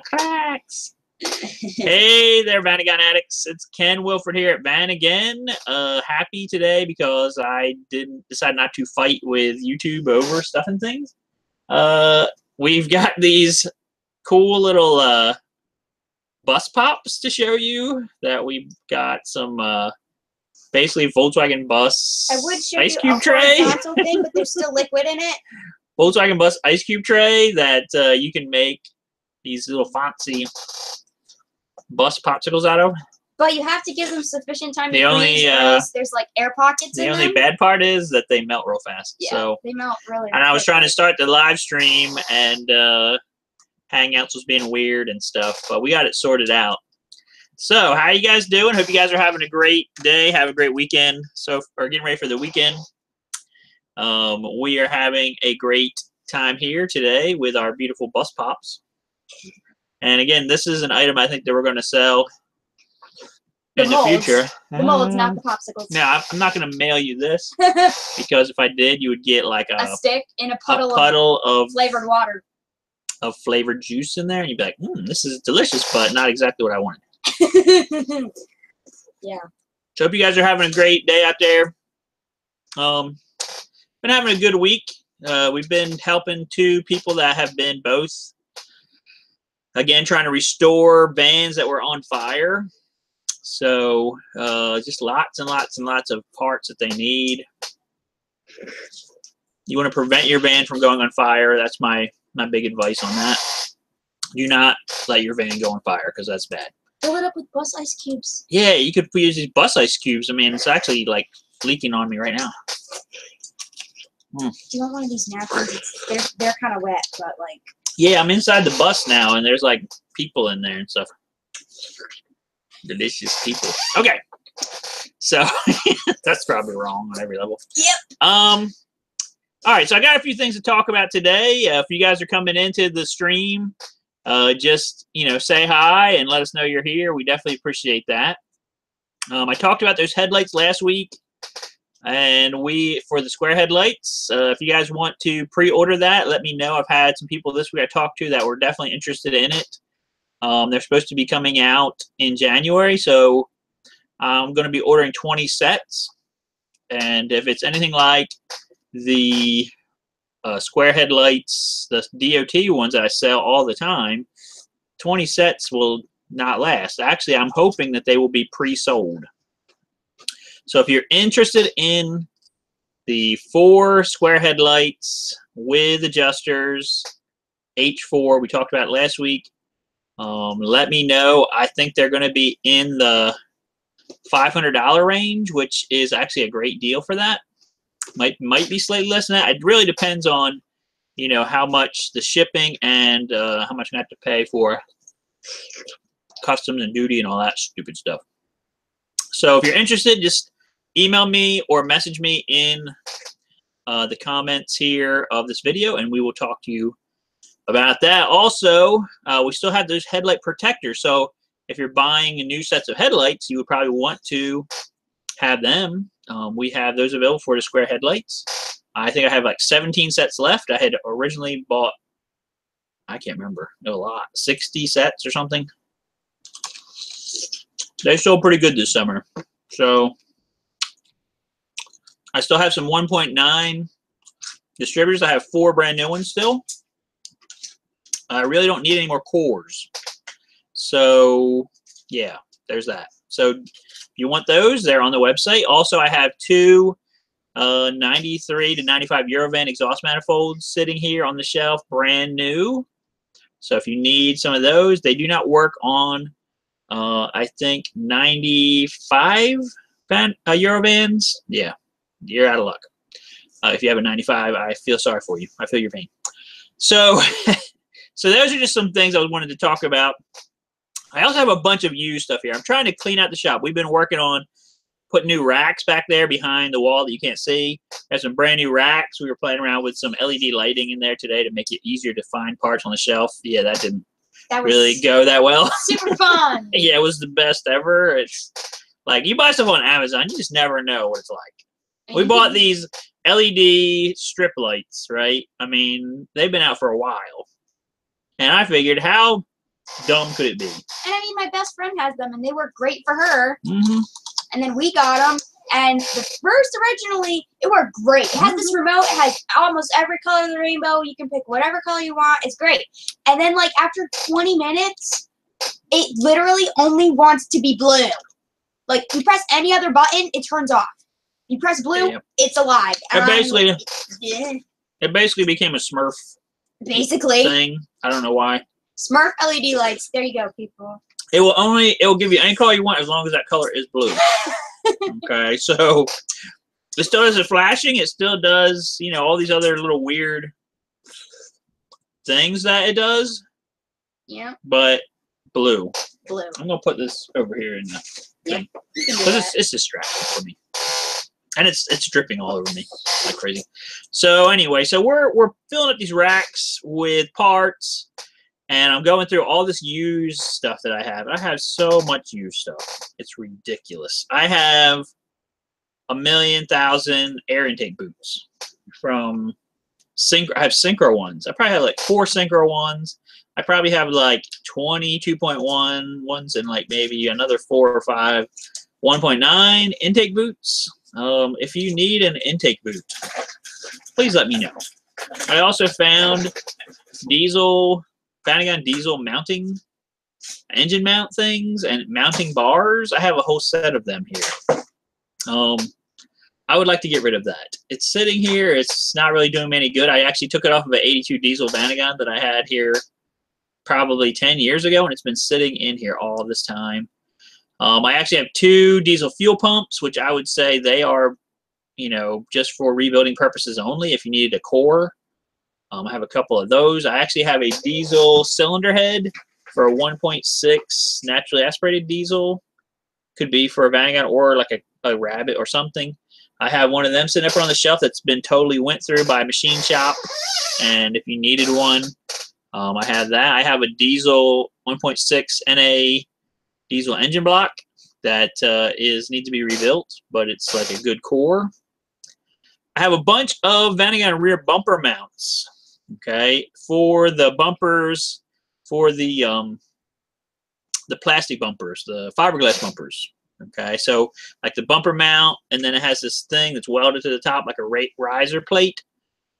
Cracks. Hey there, Vanagon addicts. It's Ken Wilford here at Van again. Happy today because I decide not to fight with YouTube over stuff and things. We've got these cool little bus pops to show you that we've got some basically Volkswagen bus I would show ice you cube a tray. horizontal thing, but there's still liquid in it. Volkswagen bus ice cube tray that you can make these little fancy bus popsicles out of. But you have to give them sufficient time The to only, freeze, or else there's like air pockets in The them. only bad part is that they melt real fast. Yeah, So, they melt really. and I was quickly. trying to start the live stream, and Hangouts was being weird and stuff, but we got it sorted out. So, how you guys doing? Hope you guys are having a great day, have a great weekend. So, or getting ready for the weekend. We are having a great time here today with our beautiful bus pops. And again, this is an item I think that we're going to sell in the future. The molds, not the popsicles. No, I'm not going to mail you this because if I did, you would get like a stick in a puddle of flavored water. Of flavored juice in there, and you'd be like, this is delicious, but not exactly what I wanted. Yeah. So hope you guys are having a great day out there. Been having a good week. We've been helping two people that have been both, again, trying to restore vans that were on fire. So just lots and lots and lots of parts that they need. You want to prevent your van from going on fire. That's my big advice on that. Do not let your van go on fire because that's bad. Fill it up with bus ice cubes. Yeah, you could use these bus ice cubes. I mean, it's actually like leaking on me right now. Do you want one of these napkins? They're kind of wet, but like. Yeah, I'm inside the bus now, and there's like people in there and stuff. Delicious people. Okay, so that's probably wrong on every level. Yep. All right, so I got a few things to talk about today. If you guys are coming into the stream, just say hi and let us know you're here. We definitely appreciate that. I talked about those headlights last week. And for the square headlights, if you guys want to pre-order that, let me know. I've had some people this week I talked to that were definitely interested in it. They're supposed to be coming out in January, so I'm going to be ordering 20 sets. And if it's anything like the square headlights, the DOT ones that I sell all the time, 20 sets will not last. Actually, I'm hoping that they will be pre-sold. So if you're interested in the 4 square headlights with adjusters, H4, we talked about last week, let me know. I think they're going to be in the $500 range, which is actually a great deal for that. Might be slightly less than that. It really depends on, how much the shipping and how much I have to pay for customs and duty and all that stupid stuff. So if you're interested, just email me or message me in the comments here of this video, and we will talk to you about that. Also, we still have those headlight protectors. So if you're buying new sets of headlights, you would probably want to have them. We have those available for the square headlights. I think I have like 17 sets left. I had originally bought, I can't remember, a lot, 60 sets or something. They sold pretty good this summer. So I still have some 1.9 distributors. I have 4 brand new ones still. I really don't need any more cores. So yeah, there's that. So if you want those, they're on the website. Also, I have 2 93 to 95 Eurovan exhaust manifolds sitting here on the shelf, brand new. So if you need some of those, they do not work on I think 95 Eurovans. Yeah, you're out of luck. If you have a 95, I feel sorry for you. I feel your pain. So, so those are just some things I wanted to talk about. I also have a bunch of used stuff here. I'm trying to clean out the shop. We've been working on putting new racks back there behind the wall that you can't see. There's some brand new racks. We were playing around with some LED lighting in there today to make it easier to find parts on the shelf. Yeah, that didn't really go that well. Super fun. Yeah, it was the best ever. It's like you buy stuff on Amazon, you just never know what it's like. We bought these LED strip lights, right? I mean, they've been out for a while. And I figured how dumb could it be? And I mean, my best friend has them, and they work great for her. Mm-hmm. And then we got them, and the first originally, it worked great. It has this remote. It has almost every color of the rainbow. You can pick whatever color you want. It's great. And then, like, after 20 minutes, it literally only wants to be blue. Like, you press any other button, it turns off. You press blue, it's alive. It basically became a Smurf thing. I don't know why. Smurf LED lights. There you go, people. It will give you any color you want as long as that color is blue. Okay, so it still does the flashing. It still does, you know, all these other little weird things that it does. Yeah. But blue. Blue. I'm gonna put this over here in the thing because it's distracting for me, and it's dripping all over me like crazy. So anyway, so we're filling up these racks with parts. And I'm going through all this used stuff that I have. I have so much used stuff. It's ridiculous. I have 1,000,000 air intake boots from Synchro. I have Synchro ones. I probably have like 4 Synchro ones. I probably have like 20 2.1 ones and like maybe another 4 or 5 1.9 intake boots. If you need an intake boot, please let me know. I also found Vanagon diesel mounting engine mount things and mounting bars. I have a whole set of them here. I would like to get rid of that. It's sitting here. It's not really doing me any good. I actually took it off of an 82 diesel Vanagon that I had here probably 10 years ago, and it's been sitting in here all this time. I actually have 2 diesel fuel pumps, which I would say they are, you know, just for rebuilding purposes only. If you needed a core. I have a couple of those. I actually have a diesel cylinder head for a 1.6 naturally aspirated diesel. Could be for a Vanagon or like a Rabbit or something. I have one of them sitting up on the shelf that's been totally went through by a machine shop. And if you needed one, I have that. I have a diesel 1.6 NA diesel engine block that needs to be rebuilt, but it's like a good core. I have a bunch of Vanagon rear bumper mounts. Okay, for the bumpers, for the plastic bumpers, the fiberglass bumpers. Okay, so like the bumper mount, and then it has this thing that's welded to the top like a riser plate.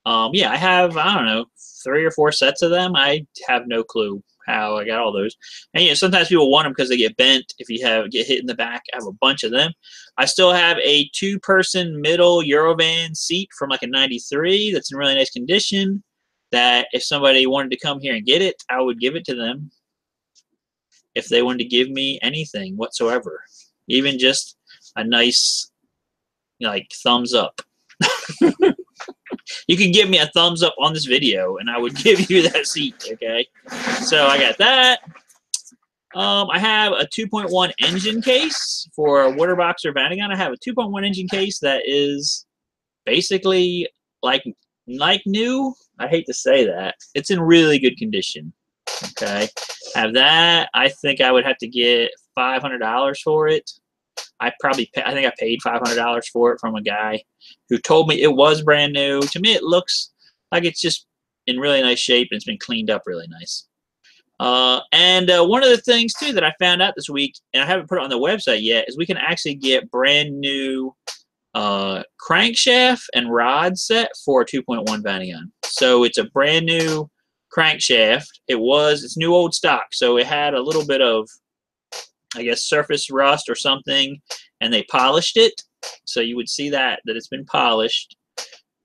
Yeah, I have, I don't know, 3 or 4 sets of them. I have no clue how I got all those. And yeah, sometimes people want them because they get bent if you get hit in the back. I have a bunch of them. I still have a 2-person middle Eurovan seat from like a 93 that's in really nice condition, that if somebody wanted to come here and get it, I would give it to them if they wanted to give me anything whatsoever. Even just a nice, like, thumbs up. You can give me a thumbs up on this video, and I would give you that seat, okay? So I got that. I have a 2.1 engine case for a Waterboxer Vanagon. I have a 2.1 engine case that is basically like new. I hate to say that. It's in really good condition. Okay, have that. I think I would have to get $500 for it. I think I paid $500 for it from a guy who told me it was brand new. To me, it looks like it's just in really nice shape and it's been cleaned up really nice. And one of the things too that I found out this week, and I haven't put it on the website yet, is we can actually get brand new crankshaft and rod set for a 2.1 Vanagon. So it's a brand new crankshaft. It's new old stock, so it had a little bit of, I guess, surface rust or something, and they polished it. So you would see that it's been polished,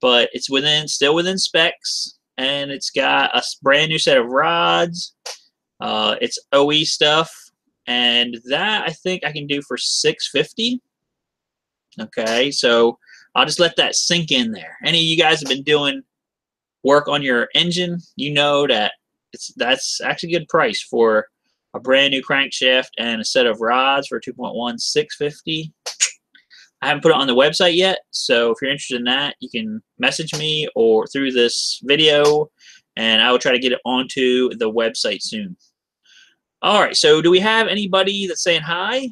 but it's still within specs, and it's got a brand new set of rods. It's OE stuff, and that I think I can do for $650. Okay, so I'll just let that sink in there. Any of you guys have been doing work on your engine, you know that that's actually a good price for a brand new crankshaft and a set of rods for 2.1, $650. I haven't put it on the website yet, so if you're interested in that, you can message me or through this video, and I will try to get it onto the website soon. All right, so do we have anybody that's saying hi?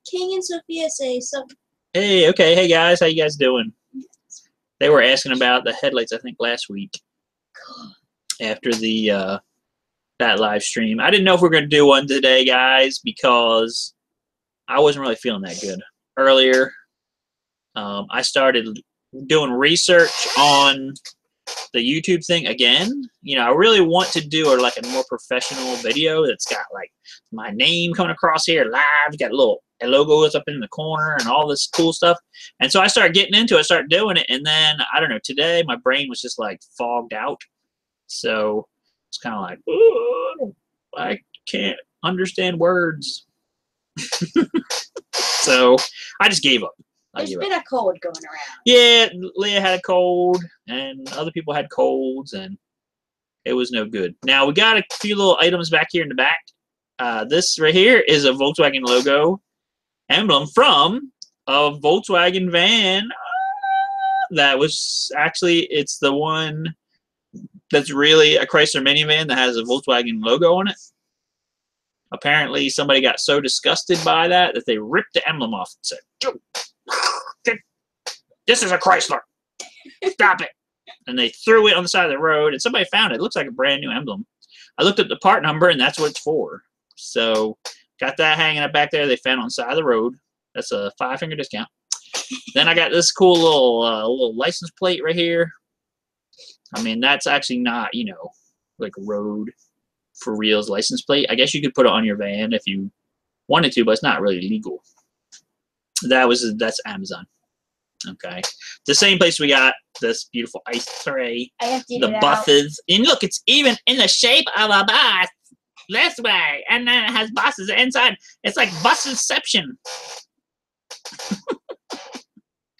King and Sophia say something. Hey, okay. Hey, guys. How you guys doing? They were asking about the headlights, I think, last week after the that live stream. I didn't know if we were going to do one today, guys, because I wasn't really feeling that good earlier. I started doing research on the YouTube thing again. You know, I really want to do like a more professional video that's got like my name coming across here live, got little logos up in the corner and all this cool stuff. And so I started getting into it, started doing it, and then I don't know, today my brain was just like fogged out. So it's kind of like, ooh, I can't understand words. So I just gave up. There's been a cold going around. Yeah, Leah had a cold, and other people had colds, and it was no good. Now, we got a few little items back here in the back. This right here is a Volkswagen logo emblem from a Volkswagen van. That was actually, it's the one that's really a Chrysler minivan that has a Volkswagen logo on it. Apparently, somebody got so disgusted by that they ripped the emblem off and said, "This is a Chrysler. Stop it." And they threw it on the side of the road, and somebody found it. It looks like a brand new emblem. I looked up the part number, and that's what it's for. So, got that hanging up back there. They found on the side of the road. That's a 5-finger discount. Then I got this cool little license plate right here. I mean, that's actually not, you know, like road for real's license plate. I guess you could put it on your van if you wanted to, but it's not really legal. That's Amazon. Okay. The same place we got this beautiful ice tray. I have to the buses. And look, it's even in the shape of a bus. This way. And then it has buses inside. It's like busception.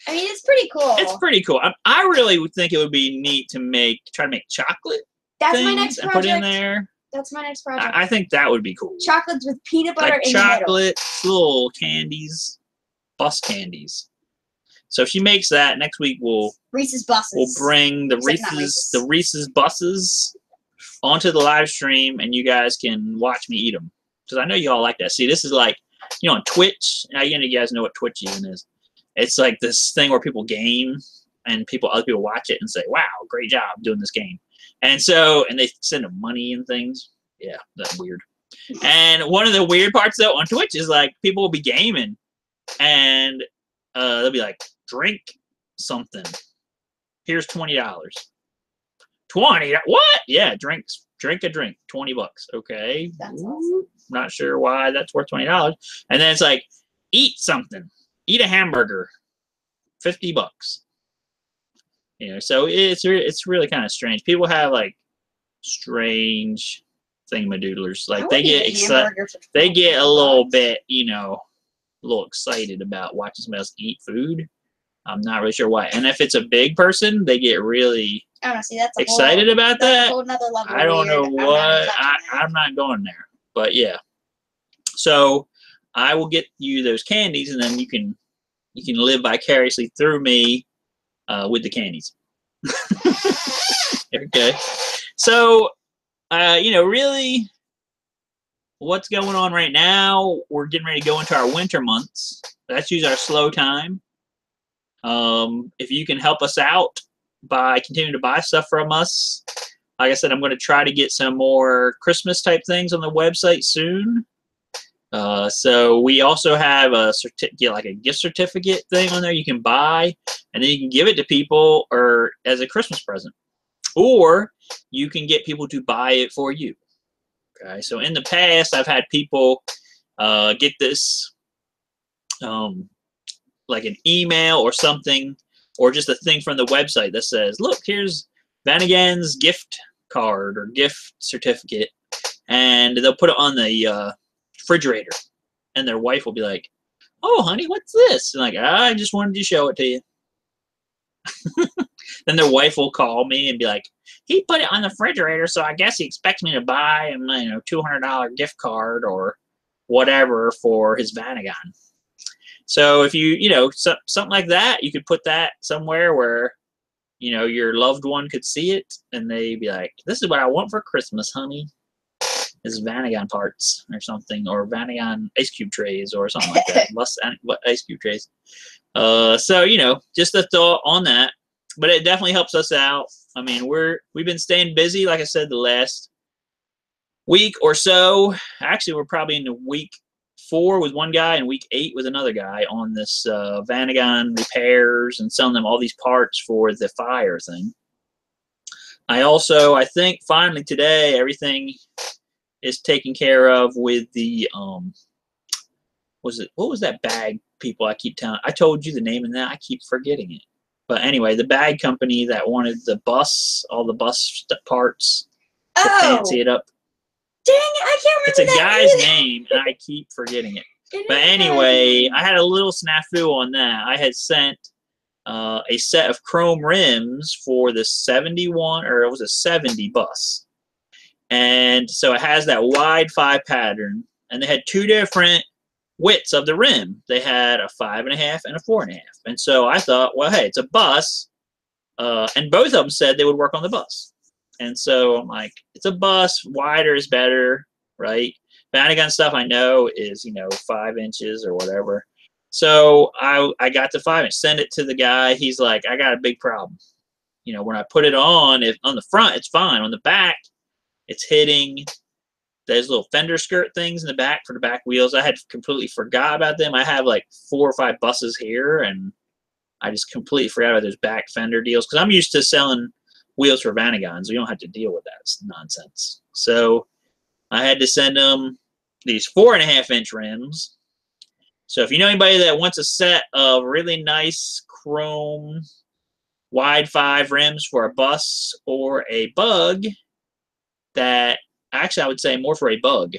I mean, it's pretty cool. It's pretty cool. I really would think it would be neat to try to make chocolate. That's things my next and project. Put in there. That's my next project. I think that would be cool. Chocolates with peanut butter like in the middle. chocolate, little candies, bus candies. So if she makes that, next week Reese's buses. we'll bring the Reese's buses onto the live stream, and you guys can watch me eat them. Because I know you all like that. See, this is like, you know, on Twitch. Now you guys know what Twitch even is. It's like this thing where people game, and other people watch it and say, "Wow, great job doing this game." And they send them money and things. Yeah, that's weird. And one of the weird parts though on Twitch is like people will be gaming, and they'll be like, "Drink something. Here's $20. 20? What? Yeah, drink a drink. $20. Okay. That's awesome. Not sure why that's worth $20. And then it's like, eat something. Eat a hamburger. $50. You know, so it's really kind of strange. People have like strange thingamadoodlers. Like they get excited. They get a little bit, you know, a little excited about watching somebody else eat food. I'm not really sure why. And if it's a big person, they get really excited about that. A whole nother level I don't know what. I'm not going there. But yeah. So I will get you those candies, and then you can live vicariously through me with the candies. Okay. So, you know, really, what's going on right now? We're getting ready to go into our winter months. That's usually our slow time. If you can help us out by continuing to buy stuff from us, like I said, I'm going to try to get some more Christmas type things on the website soon. So we also have like a gift certificate thing on there you can buy, and then you can give it to people or as a Christmas present, or you can get people to buy it for you. Okay. So in the past, I've had people get this like an email or something, or just a thing from the website that says, "Look, here's Vanagon's gift card or gift certificate," and they'll put it on the refrigerator, and their wife will be like, "Oh, honey, what's this?" And like, "I just wanted to show it to you." Then their wife will call me and be like, "He put it on the refrigerator, so I guess he expects me to buy him, you know, $200 gift card or whatever for his Vanagon." So if you know, something like that, you could put that somewhere where, you know, your loved one could see it, and they'd be like, "This is what I want for Christmas, honey. Is Vanagon parts or something, or Vanagon ice cube trays or something like that." What ice cube trays? So, you know, just a thought on that. But it definitely helps us out. I mean, we've been staying busy, like I said, the last week or so. Actually, we're probably in the week 4 with one guy and week 8 with another guy on this Vanagon repairs and selling them all these parts for the fire thing. I think finally today everything is taken care of with the what was that bag people I keep telling? I told you the name of that. I keep forgetting it. But anyway, the bag company that wanted the bus, all the bus parts to fancy it up. Dang it, I can't remember It's a that guy's either. name, and I keep forgetting it. It But is a guy's anyway, name. I had a little snafu on that. I had sent a set of chrome rims for the 71, or it was a 70 bus. And so it has that wide 5 pattern, and they had 2 different widths of the rim. They had a 5.5 and a 4.5. And so I thought, well, hey, it's a bus, and both of them said they would work on the bus. And so I'm like, it's a bus, wider is better, right? Vanagon stuff I know is, 5 inches or whatever. So I got the 5-inch, send it to the guy. He's like, I got a big problem. When I put it on, if on the front, it's fine. On the back, it's hitting those little fender skirt things in the back for the back wheels. I had completely forgot about them. I have like 4 or 5 buses here, and I just completely forgot about those back fender deals because I'm used to selling wheels for Vanagons. We don't have to deal with that nonsense. So I had to send them these 4.5-inch rims. So if you know anybody that wants a set of really nice chrome wide 5 rims for a bus or a bug, that actually I would say more for a bug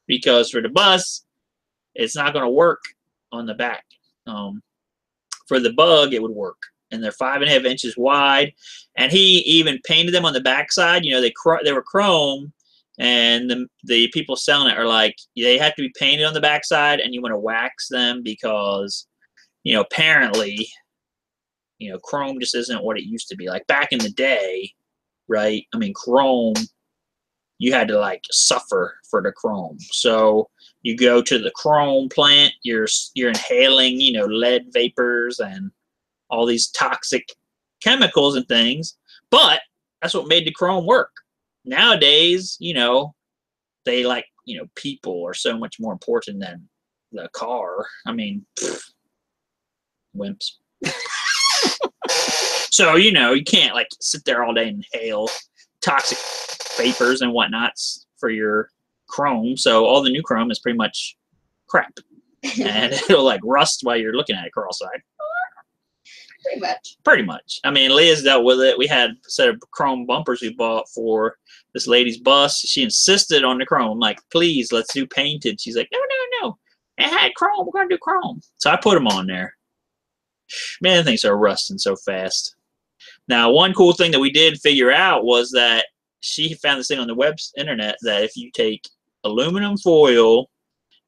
because for the bus it's not going to work on the back. For the bug it would work, and they're 5.5 inches wide, and he even painted them on the backside. They were chrome, and the people selling it are like, they have to be painted on the backside, and you want to wax them because apparently chrome just isn't what it used to be. Like back in the day, right? I mean, chrome, you had to like suffer for the chrome. So you go to the chrome plant, you're inhaling, lead vapors and all these toxic chemicals and things. But that's what made the chrome work. Nowadays, they like, people are so much more important than the car. I mean, wimps. So, you can't like sit there all day and inhale toxic vapors and whatnots for your chrome. So all the new chrome is pretty much crap. And it'll like rust while you're looking at it cross-eyed. Pretty much. I mean, Leah's dealt with it. We had a set of chrome bumpers we bought for this lady's bus. She insisted on the chrome. I'm like, please, let's do painted. She's like, no. It had chrome. We're going to do chrome. So I put them on there. Man, things are rusting so fast. Now, one cool thing that we did figure out was that she found this thing on the internet that if you take aluminum foil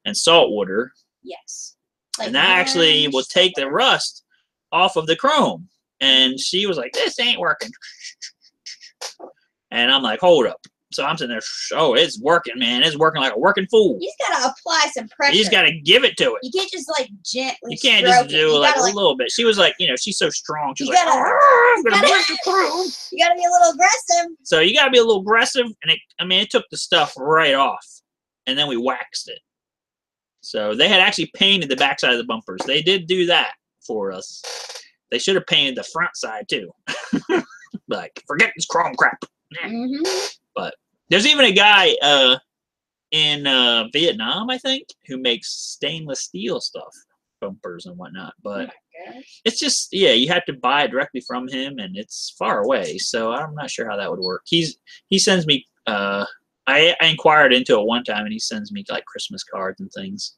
and salt water, yes, and that actually will take the rust off of the chrome. And she was like, this ain't working. And I'm like, hold up. So I'm sitting there, oh, it's working, man. It's working like a working fool. You just gotta apply some pressure. You just gotta give it to it. You can't just like gently. You can't just do like a little bit. She was like, she's so strong. She's like, I'm gonna break the chrome. You gotta be a little aggressive. So you gotta be a little aggressive, and it took the stuff right off, and then we waxed it. So they had actually painted the backside of the bumpers. They did do that for us. They should have painted the front side too. Like, forget this chrome crap. But there's even a guy in Vietnam, I think, who makes stainless steel stuff, bumpers and whatnot. But it's just, you have to buy it directly from him, and it's far away. So I'm not sure how that would work. He sends me. I inquired into it one time, and he sends me like Christmas cards and things.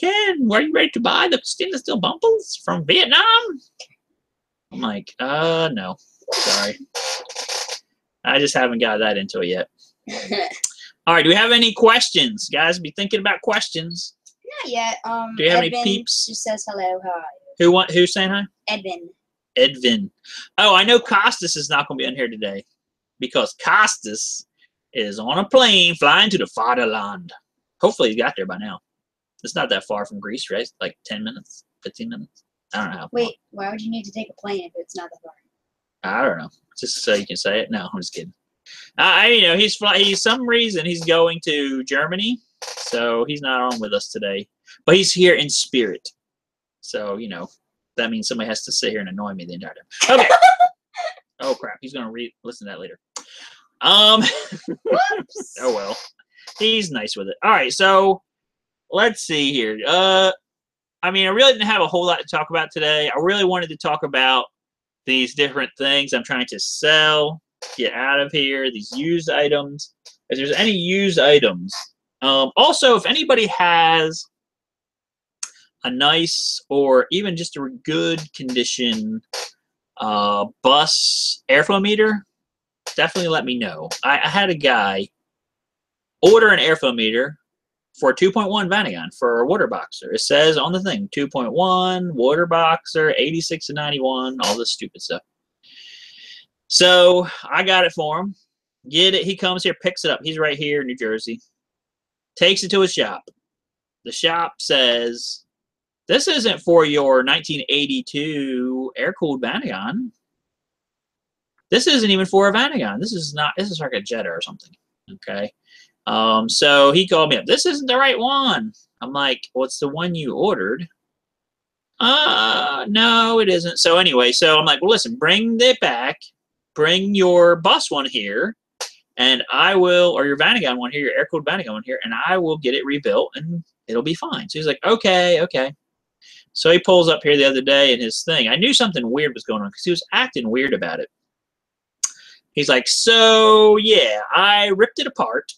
Ken, are you ready to buy the stainless steel bumpers from Vietnam? I'm like, no, sorry. I just haven't got that into it yet. All right, do we have any questions? Guys, be thinking about questions. Not yet. Do you have Edvin any peeps? Just says hello, hi. Who's saying hi? Edvin. Oh, I know Costas is not going to be on here today because Costas is on a plane flying to the fatherland. Hopefully he's got there by now. It's not that far from Greece, right? Like 10 minutes, 15 minutes. I don't know how. Wait, why would you need to take a plane if it's not that far? I don't know. Just so you can say it. No, I'm just kidding. You know, he's some reason he's going to Germany, so he's not on with us today. But he's here in spirit. So, you know, that means somebody has to sit here and annoy me the entire time. Okay. Oh crap, he's gonna listen to that later. Whoops. Oh well. He's nice with it. Alright, so let's see here. I mean, I really didn't have a whole lot to talk about today. I really wanted to talk about these different things I'm trying to sell, get out of here, these used items. If there's any used items. Also, if anybody has a nice or even just a good condition bus airflow meter, definitely let me know. I had a guy order an airflow meter for a 2.1 Vanagon for a water boxer. It says on the thing, 2.1, water boxer, 86 to 91, all this stupid stuff. So I got it for him. Get it. He comes here, picks it up. He's right here in New Jersey. Takes it to his shop. The shop says, this isn't for your 1982 air-cooled Vanagon. This isn't even for a Vanagon. This is like a Jetta or something. Okay. So he called me up. This isn't the right one. I'm like, well, it's the one you ordered. No, it isn't. So anyway, so I'm like, well, listen, bring it back. Bring your bus one here, and I will, or your Vanagon one here, your air-cooled Vanagon one here, and I will get it rebuilt, and it'll be fine. So he's like, okay, okay. So he pulls up here the other day in his thing. I knew something weird was going on because he was acting weird about it. He's like, so yeah, I ripped it apart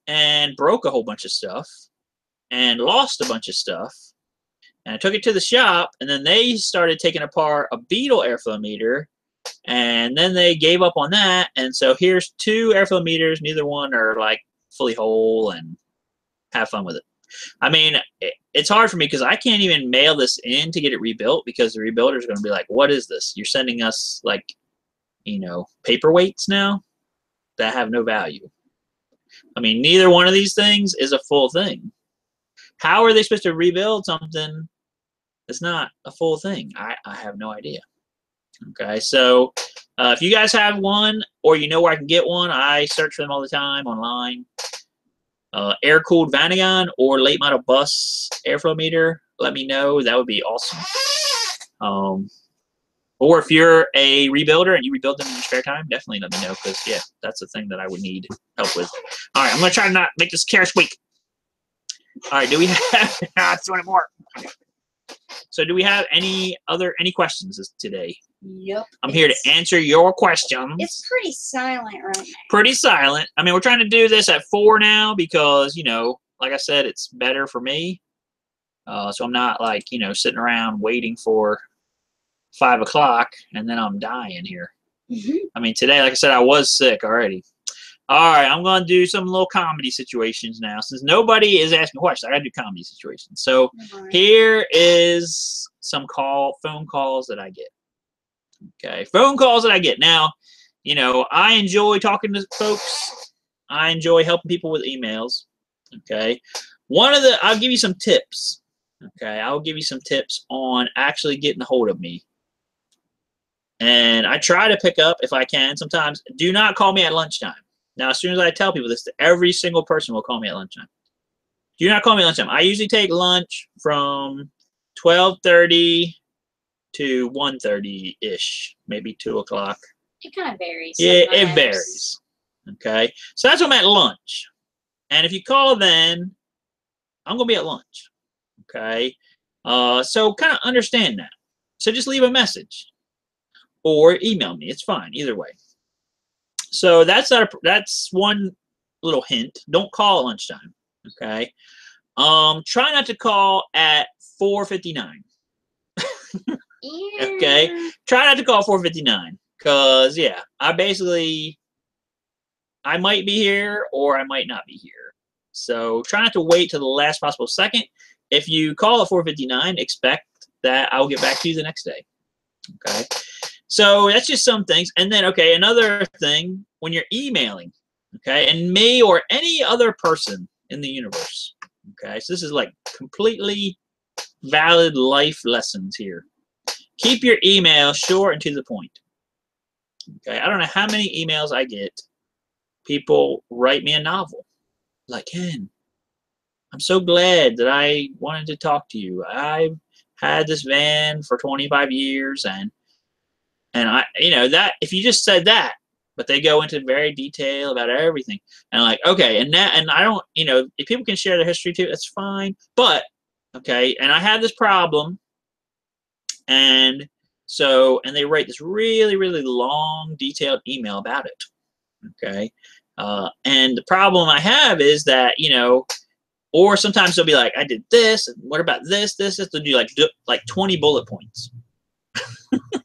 and broke a whole bunch of stuff and lost a bunch of stuff. And I took it to the shop, and then they started taking apart a Beetle airflow meter, and then they gave up on that. And so here's 2 airflow meters. Neither one are like fully whole, and have fun with it. I mean, it's hard for me because I can't even mail this in to get it rebuilt because the rebuilders are going to be like, what is this? You're sending us like, you know, paperweights now that have no value. I mean, neither one of these things is a full thing. How are they supposed to rebuild something that's not a full thing? I have no idea. Okay, so if you guys have one or you know where I can get one, I search for them all the time online. Air-cooled Vanagon or late model bus airflow meter, let me know. That would be awesome. Or if you're a rebuilder and you rebuild them in your spare time, definitely let me know because, yeah, that's the thing that I would need help with. All right, I'm going to try to not make this carrot squeak. All right, do we have... it's one more. So do we have any questions today? Yep. I'm here to answer your questions. It's pretty silent right now. Pretty silent. I mean, we're trying to do this at 4 now because, you know, like I said, it's better for me. So I'm not like, you know, sitting around waiting for 5 o'clock and then I'm dying here. I mean, today, like I said, I was sick already. All right, I'm going to do some little comedy situations now. Since nobody is asking questions, I got to do comedy situations. So here is some phone calls that I get. Okay, phone calls that I get. Now, you know, I enjoy talking to folks. I enjoy helping people with emails. Okay, I'll give you some tips. Okay, I'll give you some tips on actually getting a hold of me. And I try to pick up if I can. Sometimes, do not call me at lunchtime. Now, as soon as I tell people this, every single person will call me at lunchtime. Do not call me at lunchtime. I usually take lunch from 12:30 to 1:30-ish, maybe 2 o'clock. It kind of varies. Yeah, it varies. Okay, so that's when I'm at lunch. And if you call then, I'm going to be at lunch. Okay, so kind of understand that. So just leave a message or email me. It's fine, either way. So that's one little hint. Don't call at lunchtime. Okay. Try not to call at 4:59. Okay. Try not to call 4:59 because yeah, I might be here or I might not be here. So try not to wait till the last possible second. If you call at 4:59, expect that I'll get back to you the next day. Okay. So that's just some things. And then, okay, another thing, when you're emailing, okay, and me or any other person in the universe, okay, so this is like completely valid life lessons here. Keep your email short and to the point. Okay, I don't know how many emails I get. People write me a novel. Like, Ken, I'm so glad that I wanted to talk to you. I've had this van for 25 years, and I, that if you just said that, but they go into very detail about everything, and I'm like, okay, and I don't, if people can share their history too, that's fine. But okay, and I have this problem, and so, and they write this really, really long, detailed email about it. Okay, and the problem I have is that or sometimes they'll be like, I did this, and what about this, this, this? They'll do like 20 bullet points.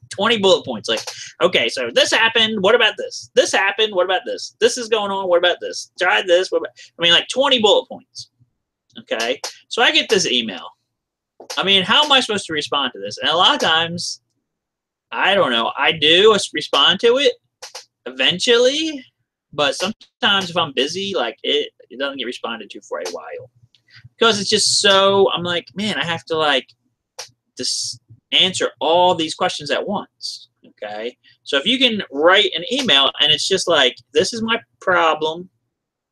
20 bullet points. Like, okay, so this happened. What about this? This happened. What about this? This is going on. What about this? Try this. What about, like 20 bullet points. Okay, so I get this email. I mean, how am I supposed to respond to this? And a lot of times, I don't know. I do respond to it eventually, but sometimes if I'm busy, like it doesn't get responded to for a while. Because it's just so, I'm like, man, I have to like just answer all these questions at once. Okay, so if you can write an email and it's just like, this is my problem,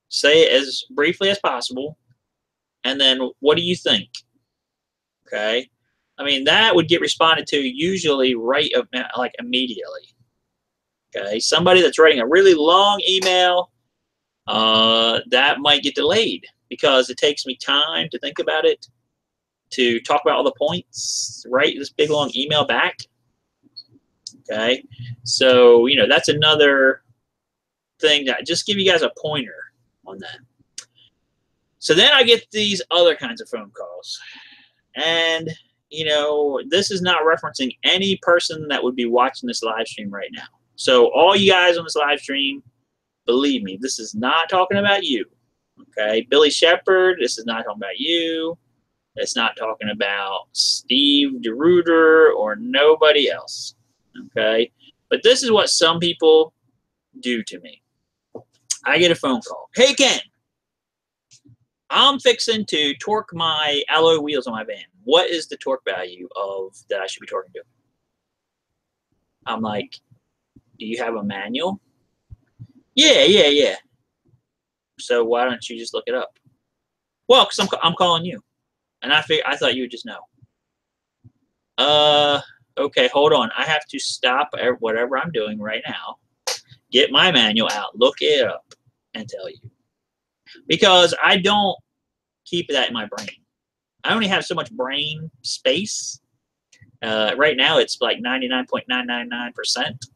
say it as briefly as possible, and then what do you think? Okay, I mean, that would get responded to usually like immediately. Okay, somebody that's writing a really long email, that might get delayed because it takes me time to think about it, to talk about all the points, write this big long email back. Okay, so that's another thing that just give you guys a pointer on that. So then I get these other kinds of phone calls, and this is not referencing any person that would be watching this live stream right now. So all you guys on this live stream, believe me, this is not talking about you. Okay, Billy Shepard, this is not talking about you. It's not talking about Steve DeRuiter or nobody else. Okay, but this is what some people do to me. I get a phone call. Hey, Ken, I'm fixing to torque my alloy wheels on my van. What is the torque value of that I should be torquing to? I'm like, do you have a manual? Yeah. So why don't you just look it up? Well, because I'm calling you, and I thought you would just know. Okay, hold on. I have to stop whatever I'm doing right now, get my manual out, look it up, and tell you. Because I don't keep that in my brain. I only have so much brain space. Right now, it's like 99.999%.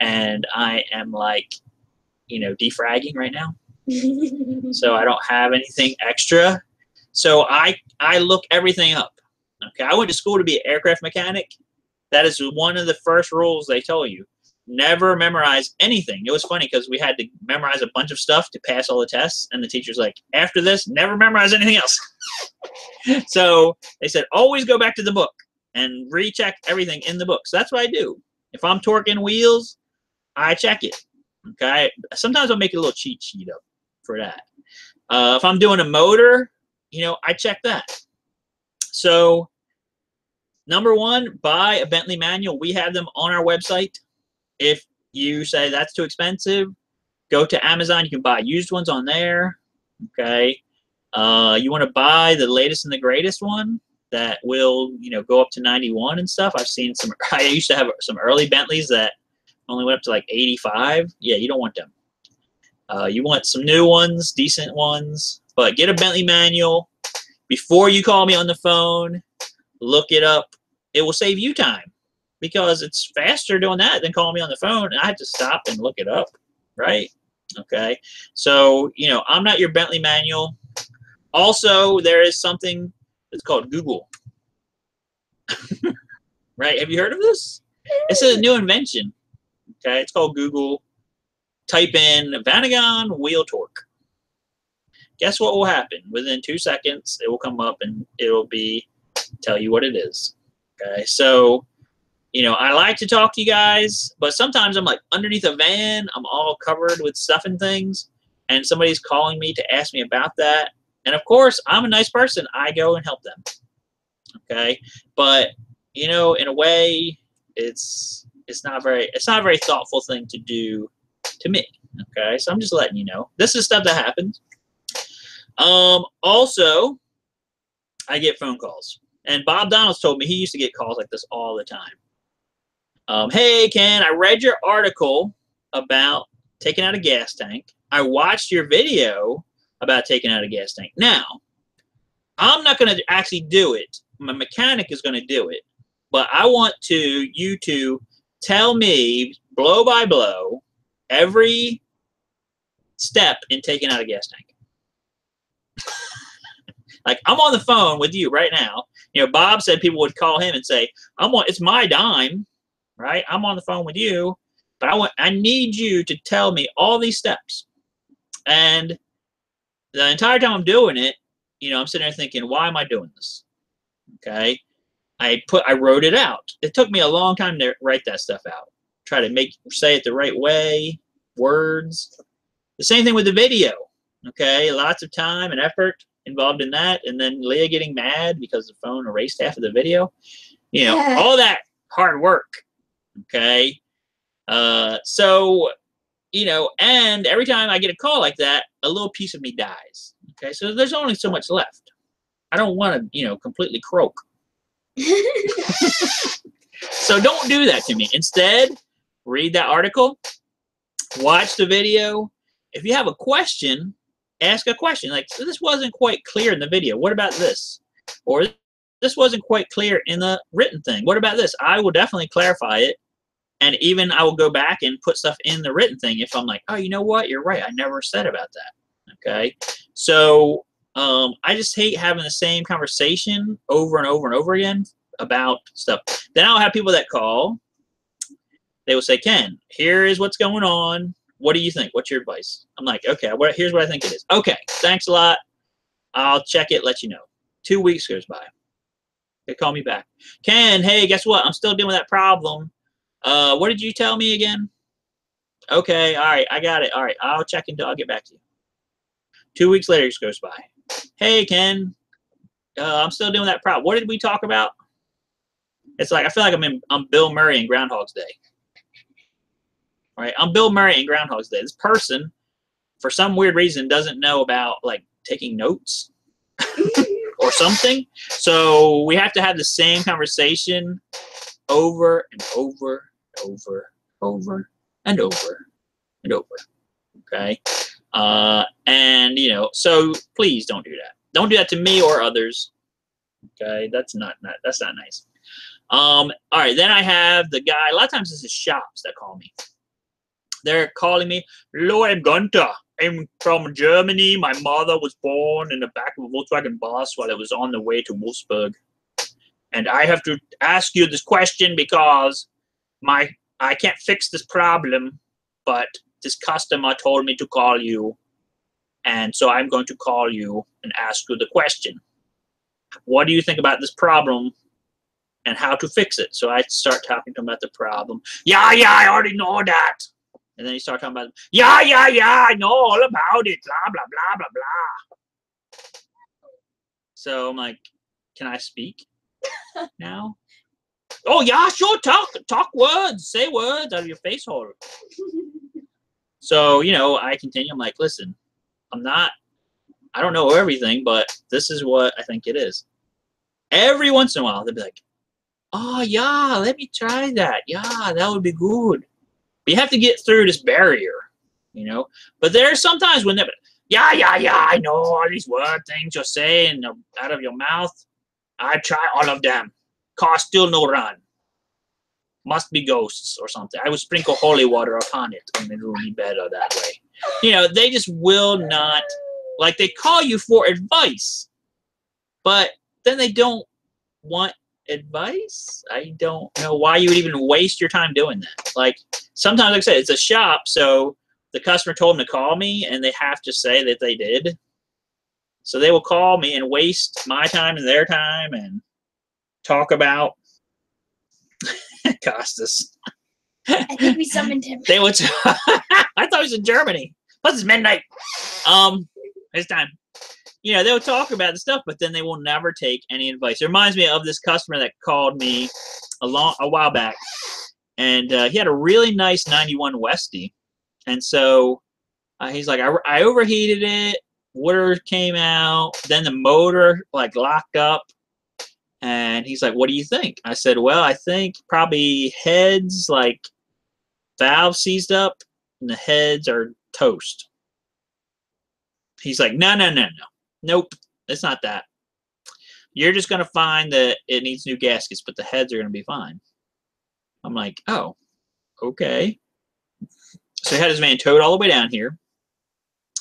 And I am like, defragging right now. So I don't have anything extra. So I look everything up. Okay, I went to school to be an aircraft mechanic. That is one of the first rules they tell you. Never memorize anything. It was funny because we had to memorize a bunch of stuff to pass all the tests, and the teacher's like, after this, never memorize anything else. So they said, always go back to the book and recheck everything in the book. So that's what I do. If I'm torquing wheels, I check it. Okay, sometimes I'll make a little cheat sheet up for that. If I'm doing a motor, I check that. So number one, buy a Bentley manual. We have them on our website. If you say that's too expensive, go to Amazon. You can buy used ones on there. Okay. You want to buy the latest and the greatest one that will, go up to 91 and stuff. I've seen some. I used to have some early Bentleys that only went up to like 85. Yeah, you don't want them. You want some new ones, decent ones. But get a Bentley manual before you call me on the phone. Look it up. It will save you time because it's faster doing that than calling me on the phone. And I have to stop and look it up, right? Okay. So, I'm not your Bentley manual. Also, there is something that's called Google. Right? Have you heard of this? It's a new invention. Okay. It's called Google. Type in Vanagon wheel torque. Guess what will happen? Within 2 seconds, it will come up and it will tell you what it is. Okay. So, I like to talk to you guys, but sometimes I'm like underneath a van. I'm all covered with stuff and things, and somebody's calling me to ask me about that. And of course, I'm a nice person. I go and help them. Okay. But, in a way, it's it's not a very thoughtful thing to do to me. Okay, so I'm just letting you know. This is stuff that happens. Also, I get phone calls. And Bob Donalds told me he used to get calls like this all the time. Hey, Ken, I read your article about taking out a gas tank. I watched your video about taking out a gas tank. Now, I'm not going to actually do it. My mechanic is going to do it. But I want you to tell me, blow by blow, every step in taking out a gas tank. Like, I'm on the phone with you right now. You know, Bob said people would call him and say, it's my dime, right? I'm on the phone with you, but I need you to tell me all these steps. And the entire time I'm doing it, you know, I'm sitting there thinking, why am I doing this? Okay. I wrote it out. It took me a long time to write that stuff out. Try to say it the right way, words. The same thing with the video. Okay. Lots of time and effort involved in that, and then Leah getting mad because the phone erased half of the video. You know, all that hard work. Okay. So, you know, and every time I get a call like that, a little piece of me dies. Okay. So there's only so much left. I don't want to, you know, completely croak. So don't do that to me. Instead, read that article, watch the video. If you have a question, ask a question. Like, so this wasn't quite clear in the video. What about this? Or this wasn't quite clear in the written thing. What about this? I will definitely clarify it. And even I will go back and put stuff in the written thing if I'm like, oh, you know what? You're right. I never said about that. Okay. So I just hate having the same conversation over and over and over again about stuff. Then I'll have people that call. They will say, Ken, here is what's going on. What do you think? What's your advice? I'm like, okay, here's what I think it is. Okay, thanks a lot. I'll check it, let you know. 2 weeks goes by. They call me back. Ken, hey, guess what? I'm still dealing with that problem. What did you tell me again? Okay, all right, I got it. All right, I'll check until I'll get back to you. 2 weeks later, it goes by. Hey, Ken, I'm still dealing with that problem. What did we talk about? It's like I feel like I'm Bill Murray in Groundhog's Day. Right, I'm Bill Murray in Groundhog's Day. This person, for some weird reason, doesn't know about like taking notes or something. So we have to have the same conversation over and over, over, over, and over, and over. Okay, and you know, so please don't do that. Don't do that to me or others. Okay, that's not nice. All right, then I have the guy. A lot of times this is shops that call me. They're calling me, hello, I'm Gunther. I'm from Germany. My mother was born in the back of a Volkswagen bus while it was on the way to Wolfsburg. And I have to ask you this question because I can't fix this problem, but this customer told me to call you. And so I'm going to call you and ask you the question. What do you think about this problem and how to fix it? So I start talking to him about the problem. Yeah, I already know that. And then you start talking about, yeah, I know all about it, blah, blah, blah, blah, blah. So I'm like, can I speak now? Oh, yeah, sure, talk words, say words out of your face hole. So, you know, I continue. I'm like, listen, I don't know everything, but this is what I think it is. Every once in a while, they'll be like, oh, yeah, let me try that. Yeah, that would be good. But you have to get through this barrier, you know. But there are sometimes when they're, yeah, I know all these word things you're saying out of your mouth. I try all of them. Car still no run. Must be ghosts or something. I will sprinkle holy water upon it and it will be better that way. You know, they just will not, like they call you for advice, but then they don't want advice. I don't know why you would even waste your time doing that. Like sometimes, like I said, it's a shop, so the customer told them to call me and they have to say that they did. So they will call me and waste my time and their time and talk about Costas. I think we summoned him. They would. I thought he was in Germany. Plus it's midnight. It's time. You know, they'll talk about the stuff, but then they will never take any advice. It reminds me of this customer that called me a while back, and he had a really nice 91 Westie. And so he's like, I overheated it. Water came out. Then the motor like locked up. And he's like, what do you think? I said, well, I think probably heads, like valve seized up, and the heads are toast. He's like, no. Nope, it's not that. You're just going to find that it needs new gaskets, but the heads are going to be fine. I'm like, oh, okay. So he had his van towed all the way down here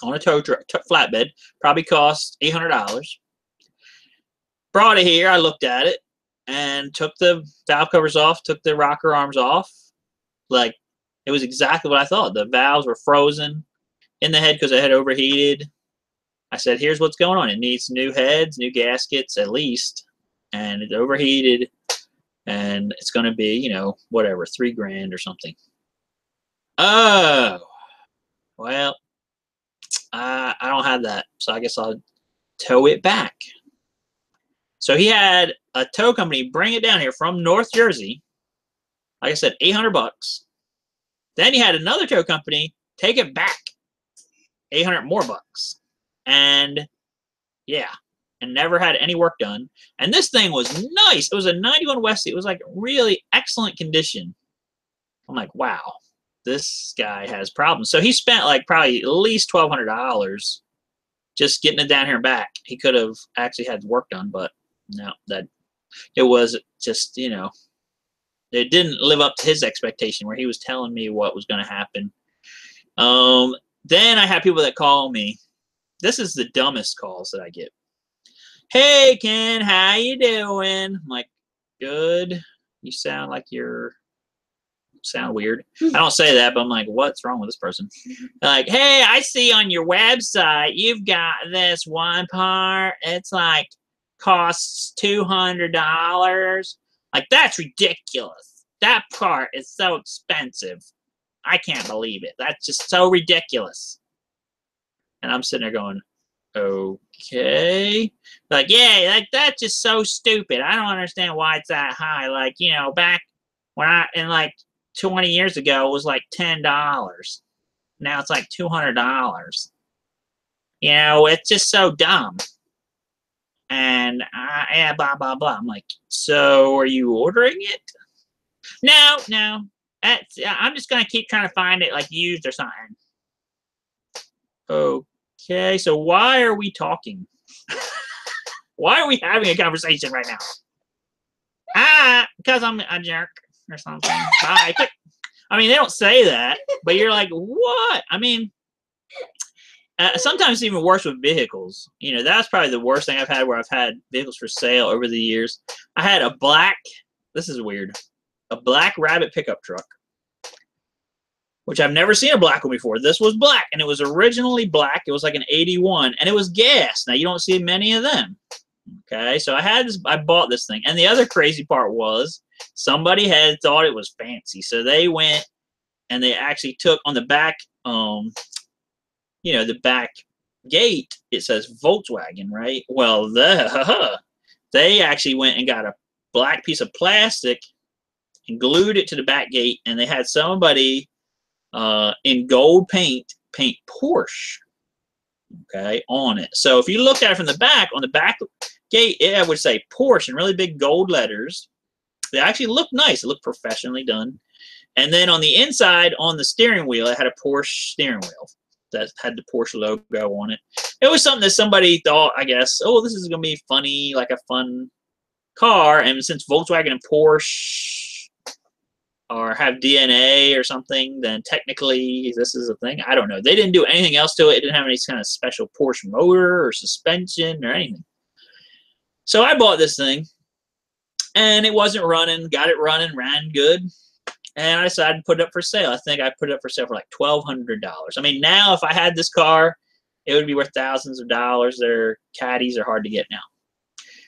on a tow truck, flatbed. Probably cost $800. Brought it here. I looked at it and took the valve covers off, took the rocker arms off. Like, it was exactly what I thought. The valves were frozen in the head because it had overheated. I said, here's what's going on. It needs new heads, new gaskets at least, and it's overheated, and it's going to be, you know, whatever, $3,000 or something. Oh, well, I don't have that, so I guess I'll tow it back. So he had a tow company bring it down here from North Jersey. Like I said, $800. Then he had another tow company take it back, $800 more bucks. And yeah, and never had any work done. And this thing was nice. It was a 91 Westie. It was like really excellent condition. I'm like, wow, this guy has problems. So he spent like probably at least $1,200 just getting it down here and back. He could have actually had work done, but no, that it was just, you know, it didn't live up to his expectation where he was telling me what was going to happen. Then I have people that call me. This is the dumbest calls that I get. Hey, Ken, how you doing? I'm like, good. You sound like sound weird. I don't say that, but I'm like, what's wrong with this person? They're like, hey, I see on your website you've got this one part. It's like costs $200. Like, that's ridiculous. That part is so expensive. I can't believe it. That's just so ridiculous. And I'm sitting there going, okay. Like, yeah, like, that's just so stupid. I don't understand why it's that high. Like, you know, back when like 20 years ago, it was like $10. Now it's like $200. You know, it's just so dumb. And, yeah, blah, blah, blah. I'm like, so are you ordering it? No. I'm just going to keep trying to find it, like, used or something. Okay, so why are we talking? Why are we having a conversation right now? Because I'm a jerk or something. I mean, they don't say that, but you're like, what? I mean, sometimes it's even worse with vehicles. You know, that's probably the worst thing I've had where I've had vehicles for sale over the years. I had a black, this is weird, a black Rabbit pickup truck, which I've never seen a black one before. This was black, and it was originally black. It was like an 81, and it was gas. Now, you don't see many of them. Okay, so I bought this thing. And the other crazy part was somebody had thought it was fancy. So they went and they actually took on the back, you know, the back gate, it says Volkswagen, right? Well, they actually went and got a black piece of plastic and glued it to the back gate, and they had somebody in gold paint Porsche, okay, on it. So if you looked at it from the back, on the back gate, it would say Porsche in really big gold letters. They actually looked nice. It looked professionally done. And then on the inside, on the steering wheel, it had a Porsche steering wheel that had the Porsche logo on it. It was something that somebody thought, I guess, oh, this is going to be funny, like a fun car. And since Volkswagen and Porsche or have DNA or something, then technically this is a thing. I don't know. They didn't do anything else to it. It didn't have any kind of special Porsche motor or suspension or anything. So I bought this thing, and it wasn't running. Got it running, ran good, and I decided to put it up for sale. I think I put it up for sale for like $1,200. I mean, now if I had this car, it would be worth thousands of dollars. Their caddies are hard to get now.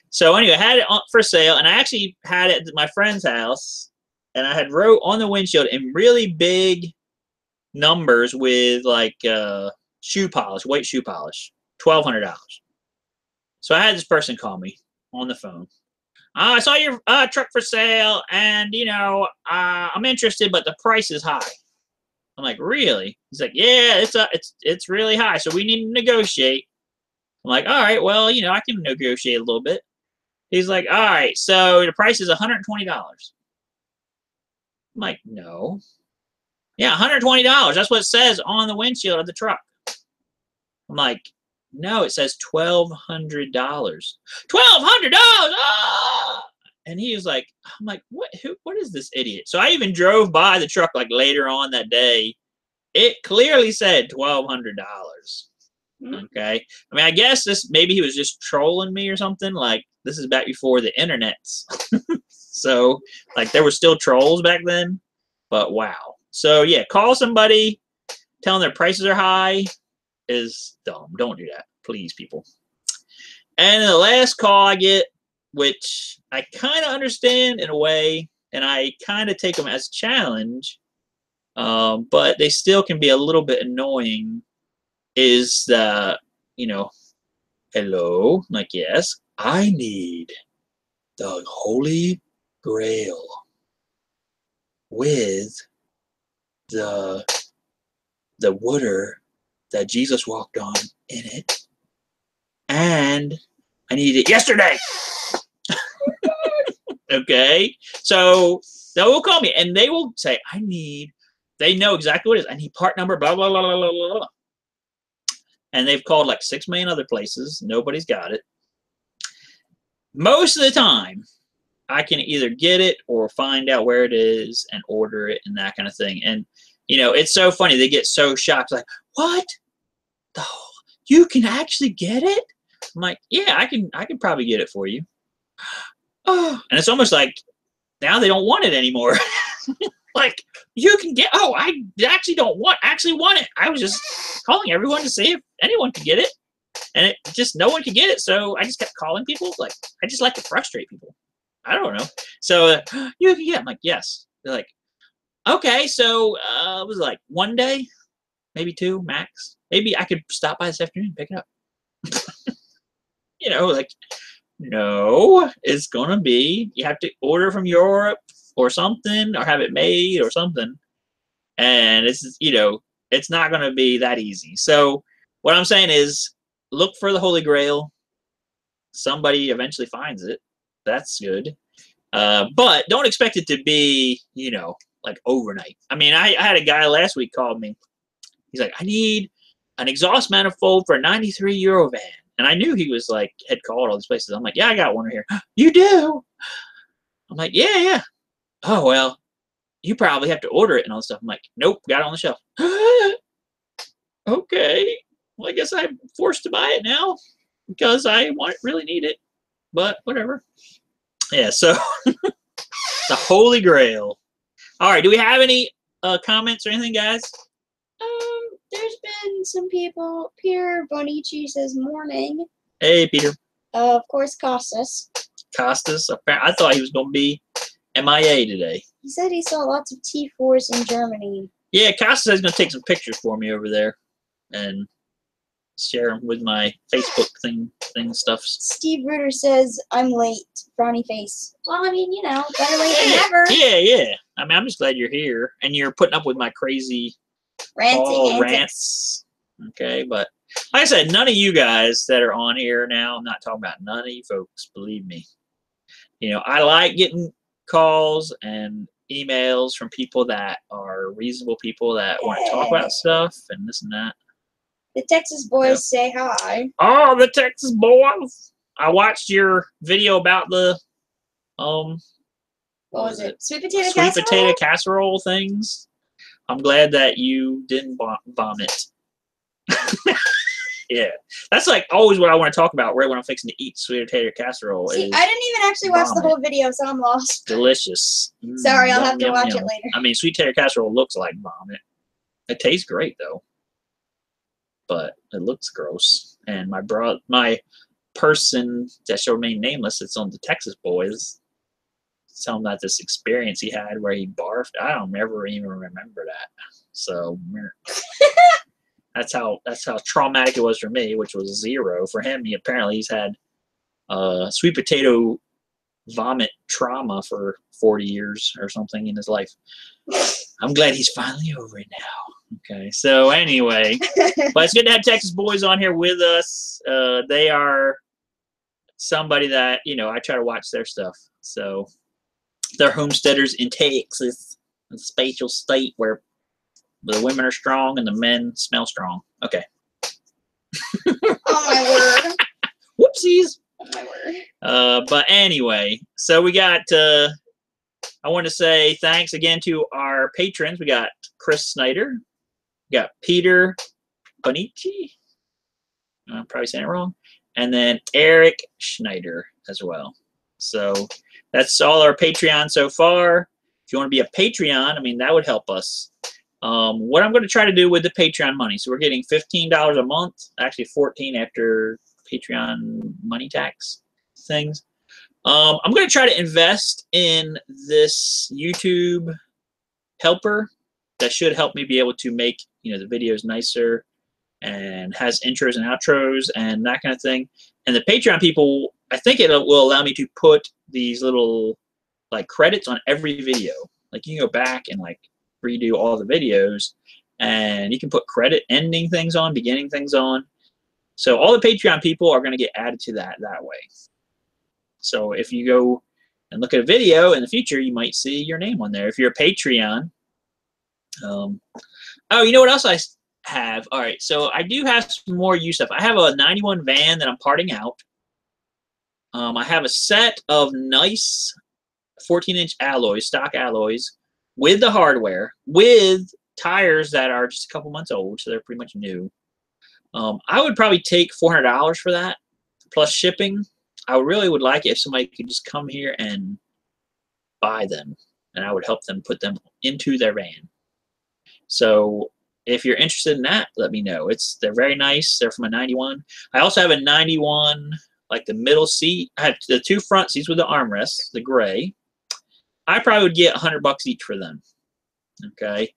So anyway, I had it for sale, and I actually had it at my friend's house. And I had wrote on the windshield in really big numbers with like shoe polish, white shoe polish, $1,200. So I had this person call me on the phone. I saw your truck for sale, and I'm interested, but the price is high. I'm like, really? He's like, yeah, it's really high, so we need to negotiate. I'm like, all right, well, I can negotiate a little bit. He's like, all right, so the price is $120. I'm like, no. Yeah, $120. That's what it says on the windshield of the truck. I'm like, no, it says $1,200. $1,200! Ah! And he was like, I'm like, what is this idiot? So I even drove by the truck like later on that day. It clearly said $1,200. Okay. I mean, I guess maybe he was just trolling me or something. Like, this is back before the internets. So, like, there were still trolls back then. But wow. So, yeah, call somebody, tell them their prices are high is dumb. Don't do that. Please, people. And the last call I get, which I kind of understand in a way, and I kind of take them as a challenge, but they still can be a little bit annoying, is the, hello, I'm like, yes, I need the Holy Grail with the water that Jesus walked on in it, and I need it yesterday. Okay, so they will call me and they will say, they know exactly what it is. I need part number, blah, blah, blah, blah, blah, blah. And they've called like 6 million other places. Nobody's got it. Most of the time, I can either get it or find out where it is and order it and that kind of thing. And, it's so funny. They get so shocked. Like, what? You can actually get it? I'm like, yeah, I can probably get it for you. Oh, and it's almost like now they don't want it anymore. Like, you can get, I actually want it. I was just calling everyone to see if anyone could get it. And no one could get it. So I just kept calling people. Like, I just like to frustrate people. I don't know. So you can get it. I'm like, yes. They're like, okay. So it was like 1 day, maybe 2 max. Maybe I could stop by this afternoon and pick it up. Like, no, it's going to be, you have to order from Europe or something, or have it made or something. And it's not going to be that easy. So what I'm saying is, look for the Holy Grail. Somebody eventually finds it. That's good. But don't expect it to be, like overnight. I mean, I had a guy last week called me. He's like, I need an exhaust manifold for a 93 Euro van. And I knew he was like, had called all these places. I'm like, yeah, I got one here. You do? I'm like, yeah. Oh, well, you probably have to order it and all this stuff. I'm like, nope, got it on the shelf. Okay. Well, I guess I'm forced to buy it now because I really need it. But whatever. Yeah, so the Holy Grail. All right, do we have any comments or anything, guys? There's been some people. Pierre Bonici says morning. Hey, Peter. Of course, Costas. Costas. I thought he was going to be MIA today. He said he saw lots of T4s in Germany. Yeah, Costas is going to take some pictures for me over there and share them with my Facebook thing stuff. Steve Reuter says, I'm late. Frowny face. Well, I mean, better late than never. Yeah. I mean, I'm just glad you're here and you're putting up with my crazy rants. Okay, but like I said, none of you guys that are on here now, I'm not talking about none of you folks, believe me. I like getting calls and emails from people that are reasonable people that want to talk about stuff and this and that. The Texas boys say hi. Oh, the Texas boys. I watched your video about the what was it? Sweet potato casserole things. I'm glad that you didn't vomit. Yeah, that's like always what I want to talk about right when I'm fixing to eat sweet potato casserole. See, I didn't even actually watch the whole video, so I'm lost. Delicious. Sorry, I'll have to watch it later. I mean, sweet potato casserole looks like vomit. It tastes great though, but it looks gross. And my person that shall remain nameless, it's on the Texas boys, tell him that this experience he had where he barfed. I don't ever even remember that. So that's how traumatic it was for me, which was 0 for him. He's had sweet potato vomit trauma for 40 years or something in his life. I'm glad he's finally over it now. Okay, so anyway, but it's good to have Texas boys on here with us. They are somebody that, you know, I try to watch their stuff. So they're homesteaders in Texas, a spatial state where the women are strong and the men smell strong. Okay. Oh my word. Whoopsies. Oh my word. But anyway, so we got, I want to say thanks again to our patrons. We got Chris Snyder. We got Peter Bonici. I'm probably saying it wrong. And then Eric Schneider as well. So that's all our Patreon so far. If you want to be a Patreon, I mean, that would help us. What I'm going to try to do with the Patreon money. So we're getting $15 a month, actually $14 after Patreon money tax things. I'm going to try to invest in this YouTube helper that should help me be able to make, you know, the videos nicer and has intros and outros and that kind of thing. And the Patreon people, I think it will allow me to put these little like credits on every video. Like you can go back and like redo all the videos and you can put credit ending things on, beginning things on. So all the Patreon people are going to get added to that way. So if you go and look at a video in the future, you might see your name on there. If you're a Patreon. Oh, you know what else I have? All right, so I do have some more used stuff. I have a 91 van that I'm parting out. I have a set of nice 14-inch alloys, stock alloys, with the hardware, with tires that are just a couple months old, so they're pretty much new. I would probably take $400 for that, plus shipping. I really would like it if somebody could just come here and buy them, and I would help them put them into their van. So if you're interested in that, let me know. They're very nice. They're from a 91. I also have a 91, like the middle seat. I have the two front seats with the armrests, the gray. I probably would get $100 each for them. Okay.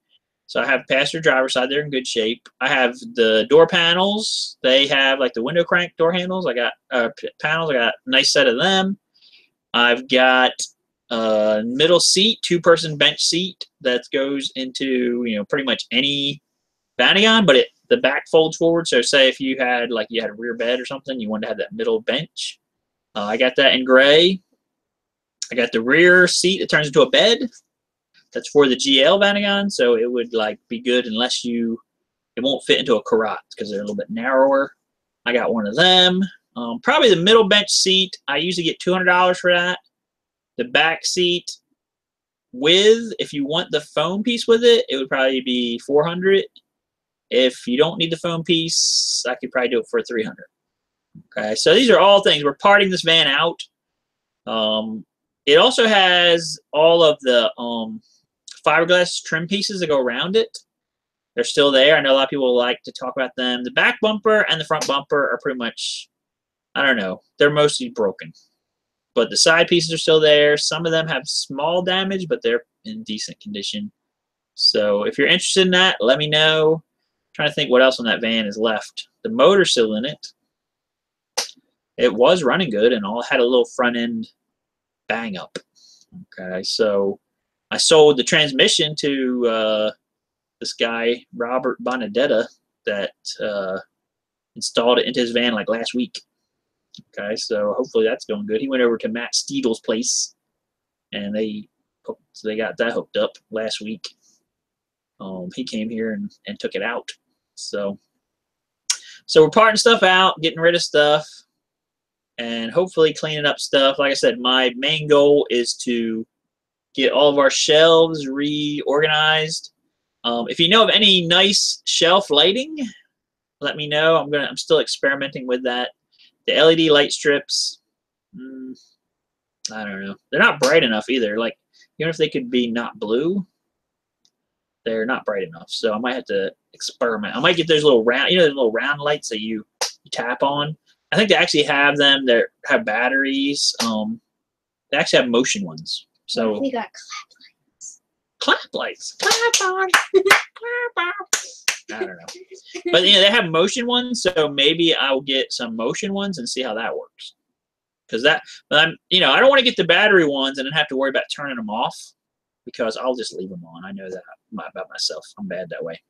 So I have passenger driver side. They're in good shape. I have the door panels. They have like the window crank door handles. I got panels. I got a nice set of them. I've got a middle seat, two-person bench seat that goes into, you know, pretty much any Vanagon, but the back folds forward. So say if you had a rear bed or something, you wanted to have that middle bench. I got that in gray. I got the rear seat that turns into a bed. That's for the GL Vanagon, so it would like be good unless it won't fit into a Karat because they're a little bit narrower. I got one of them. Probably the middle bench seat. I usually get $200 for that. The back seat if you want the foam piece with it, it would probably be $400. If you don't need the foam piece, I could probably do it for $300. Okay, so these are all things. We're parting this van out. It also has all of the fiberglass trim pieces that go around it. They're still there. I know a lot of people like to talk about them. The back bumper and the front bumper are pretty much, I don't know, they're mostly broken. But the side pieces are still there. Some of them have small damage, but they're in decent condition. So if you're interested in that, let me know. I'm trying to think what else on that van is left. The motor's still in it. It was running good and all had a little front end bang up. Okay, so I sold the transmission to this guy, Robert Bonadetta, that installed it into his van like last week. Okay, so hopefully that's going good. He went over to Matt Steedle's place, and they got that hooked up last week. He came here and took it out. So we're parting stuff out, getting rid of stuff, and hopefully cleaning up stuff. Like I said, my main goal is to get all of our shelves reorganized. If you know of any nice shelf lighting, let me know. I'm still experimenting with that. The LED light strips, I don't know. They're not bright enough either. Like, even if they could be not blue, they're not bright enough. So I might have to experiment. I might get those little round, those little round lights that you tap on. I think they actually have them that have batteries. They actually have motion ones. So we got clap lights. Clap on. Clap on. I don't know. But they have motion ones, so maybe I'll get some motion ones and see how that works. because that, I don't want to get the battery ones and then have to worry about turning them off, because I'll just leave them on. I know that about myself. I'm bad that way.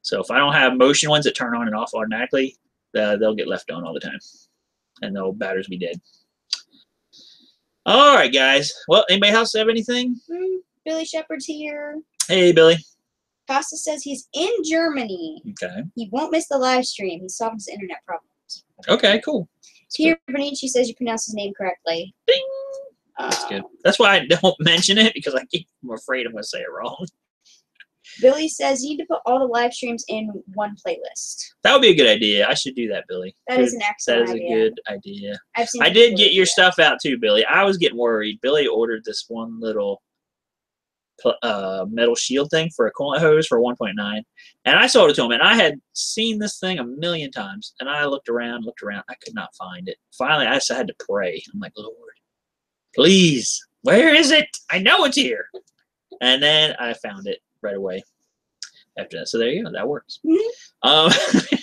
So if I don't have motion ones that turn on and off automatically, they'll get left on all the time, and the batteries be dead. All right, guys. Well, anybody else have anything? Billy Shepherd's here. Hey, Billy. Costa says he's in Germany. Okay. He won't miss the live stream. He's solving his internet problems. Okay, cool. Pierre Benici says you pronounce his name correctly. Ding. That's good. That's why I don't mention it, because I'm afraid I'm going to say it wrong. Billy says you need to put all the live streams in one playlist. That would be a good idea. I should do that, Billy. That is an excellent idea. That is a good idea. I did get your stuff out too, Billy. I was getting worried. Billy ordered this one little metal shield thing for a coolant hose for 1.9, and I sold it to him, and I had seen this thing a million times, and I looked around, I could not find it. Finally, I just had to pray. I'm like, Lord, please, where is it? I know it's here. And then I found it right away after that. So there you go. That works.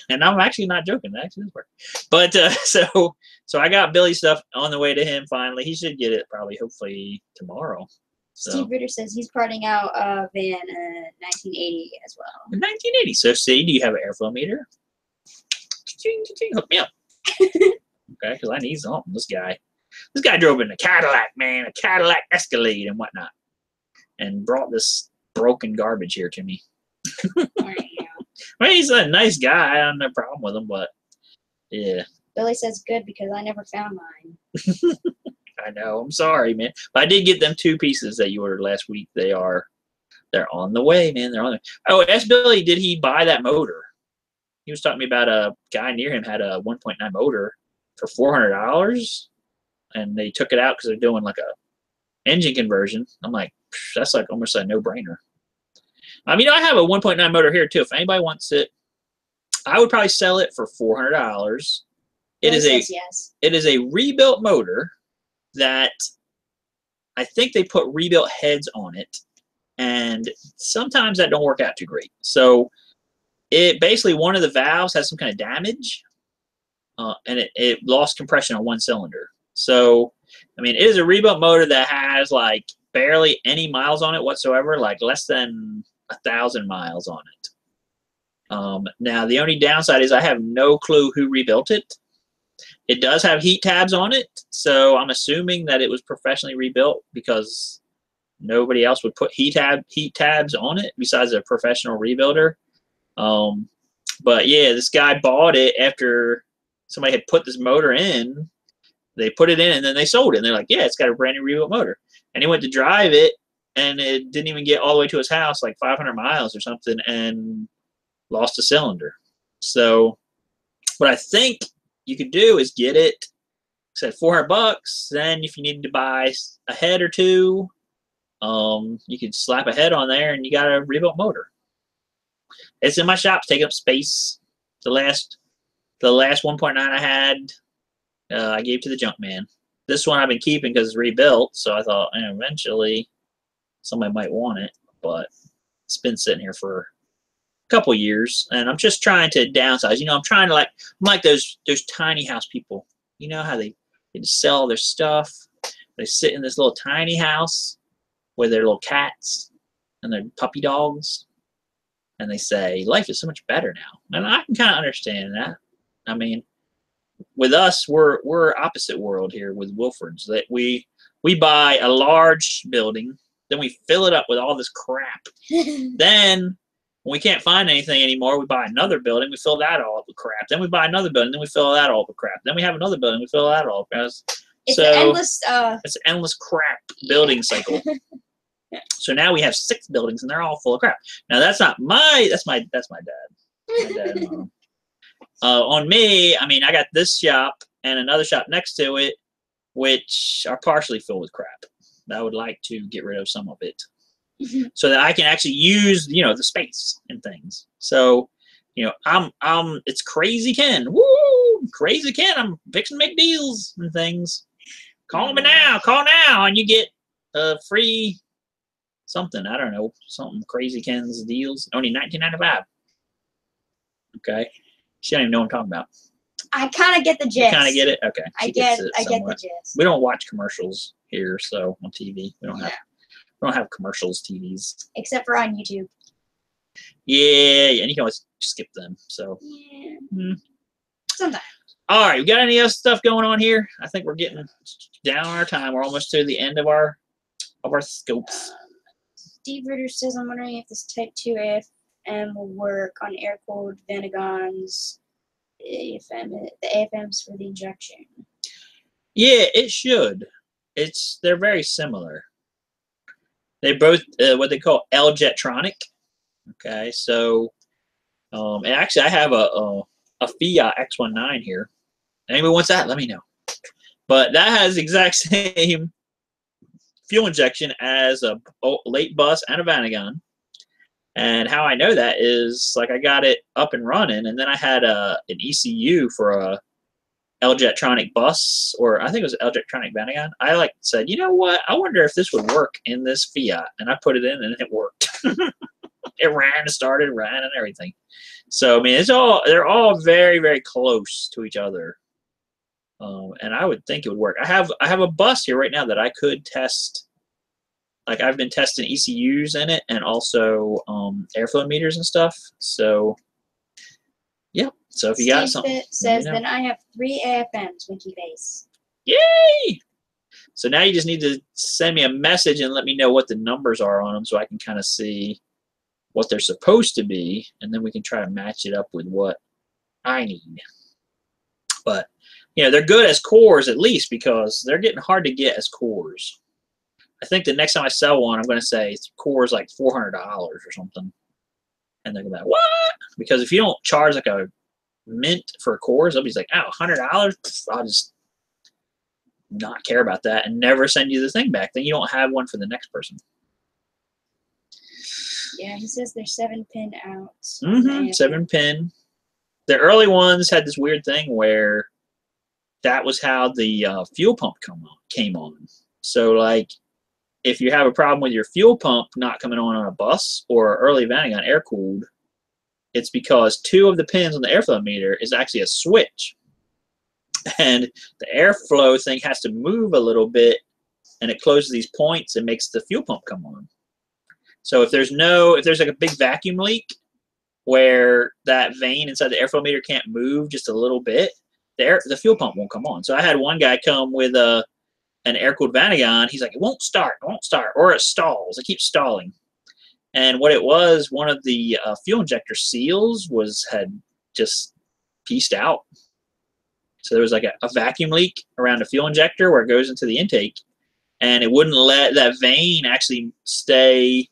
And I'm actually not joking. That actually does work. But so I got Billy's stuff on the way to him finally. He should get it probably, hopefully, tomorrow. So. Steve Ritter says he's parting out Van 1980 as well. 1980. So, see, do you have an airflow meter? Hook me up. Okay, because I need something. This guy drove in a Cadillac, man, a Cadillac Escalade and whatnot, and brought this broken garbage here to me. I mean, he's a nice guy. I don't have no problem with him, but yeah. Billy says good because I never found mine. I know. I'm sorry, man. But I did get them 2 pieces that you ordered last week. They're on the way, man. They're on the way. Oh, ask Billy, did he buy that motor? He was talking to me about a guy near him had a 1.9 motor for $400, and they took it out because they're doing like a engine conversion. I'm like, that's like almost a no-brainer. I have a 1.9 motor here too. If anybody wants it, I would probably sell it for $400. It is a rebuilt motor that I think they put rebuilt heads on it, and sometimes that don't work out too great. So it basically, one of the valves has some kind of damage, and it lost compression on one cylinder. So it is a rebuilt motor that has like barely any miles on it whatsoever, like less than 1,000 miles on it. Now the only downside is I have no clue who rebuilt it. It does have heat tabs on it, so I'm assuming that it was professionally rebuilt, because nobody else would put heat tabs on it besides a professional rebuilder. But yeah, this guy bought it after somebody had put this motor in. They put it in and then they sold it, and they're like, yeah, it's got a brand new rebuilt motor. And he went to drive it, and it didn't even get all the way to his house, like 500 miles or something, and lost a cylinder. So what I think you could do is get it, said $400. Then if you needed to buy a head or two, you could slap a head on there and you got a rebuilt motor. It's in my shop. It's taking up space. The last 1.9 I had, I gave to the junk man. This one I've been keeping because it's rebuilt, so I thought eventually somebody might want it, but it's been sitting here for couple years, and I'm just trying to downsize. I'm trying to I'm like those tiny house people. You know how they just sell their stuff. They sit in this little tiny house with their little cats and their puppy dogs, and they say life is so much better now. And I can kind of understand that. With us, we're opposite world here with Wilfords. That we buy a large building, then we fill it up with all this crap. Then when we can't find anything anymore, we buy another building, we fill that all up with crap. Then we buy another building, then we fill that all up with crap. Then we have another building, we fill that all up. It's an endless crap building cycle. So now we have 6 buildings, and they're all full of crap. Now that's my dad. My dad and mom. On me, I got this shop and another shop next to it, which are partially filled with crap. I would like to get rid of some of it, so that I can actually use, the space and things. So, it's Crazy Ken. Woo! Crazy Ken. I'm fixing to make deals and things. Call me now. Call now, and you get a free something. I don't know. Something Crazy Ken's deals. Only $19.95. Okay. She don't even know what I'm talking about. I kind of get the You gist. kind of get it? Okay. I She get gets it the somewhat. gist. We don't watch commercials here, so on TV. We don't have commercials TVs. Except for on YouTube. Yeah, and you can always skip them. So Yeah. Sometimes. all right, we got any other stuff going on here? I think we're getting down on our time. We're almost to the end of our scopes. Steve Ritter says, I'm wondering if this Type 2 AFM will work on air-cooled Vanagons. The AFMs for the injection. Yeah, it should. They're very similar. They both what they call L-Jetronic. Okay, so and actually I have a Fiat X19 here. Anybody wants that? Let me know. But that has the exact same fuel injection as a late bus and a Vanagon. And how I know that is like I got it up and running, and then I had an ECU for a L-Jetronic bus, or I think it was L-Jetronic Vanagon. I said, you know what? I wonder if this would work in this Fiat, and I put it in, and it worked. It ran, started, ran, and everything. So I mean, they're all very, very close to each other, and I would think it would work. I have a bus here right now that I could test. Like I've been testing ECUs in it, and also airflow meters and stuff. So yeah. So if you got something, says then I have 3 AFMs. Winky face. Yay! So now you just need to send me a message and let me know what the numbers are on them, so I can kind of see what they're supposed to be, and then we can try to match it up with what I need. But you know, they're good as cores at least, because they're getting hard to get as cores. I think the next time I sell one, I'm going to say core's like $400 or something, and they're going to be like, what? Because if you don't charge like a mint for cores, they'll be like, oh, $100? I'll just not care about that and never send you the thing back. Then you don't have one for the next person. Yeah, he says they're 7-pin out. 7-pin. The early ones had this weird thing where that was how the fuel pump came on. So like, if you have a problem with your fuel pump not coming on a bus or early Vanagon air-cooled, it's because 2 of the pins on the airflow meter is actually a switch. And the airflow thing has to move a little bit, and it closes these points and makes the fuel pump come on. So if there's like a big vacuum leak where that vane inside the airflow meter can't move just a little bit, the fuel pump won't come on. So I had one guy come with an air-cooled Vanagon. He's like, it won't start, or it stalls. It keeps stalling. And what it was, one of the fuel injector seals had just pieced out. So there was like a vacuum leak around the fuel injector where it goes into the intake, and it wouldn't let that vane actually stay,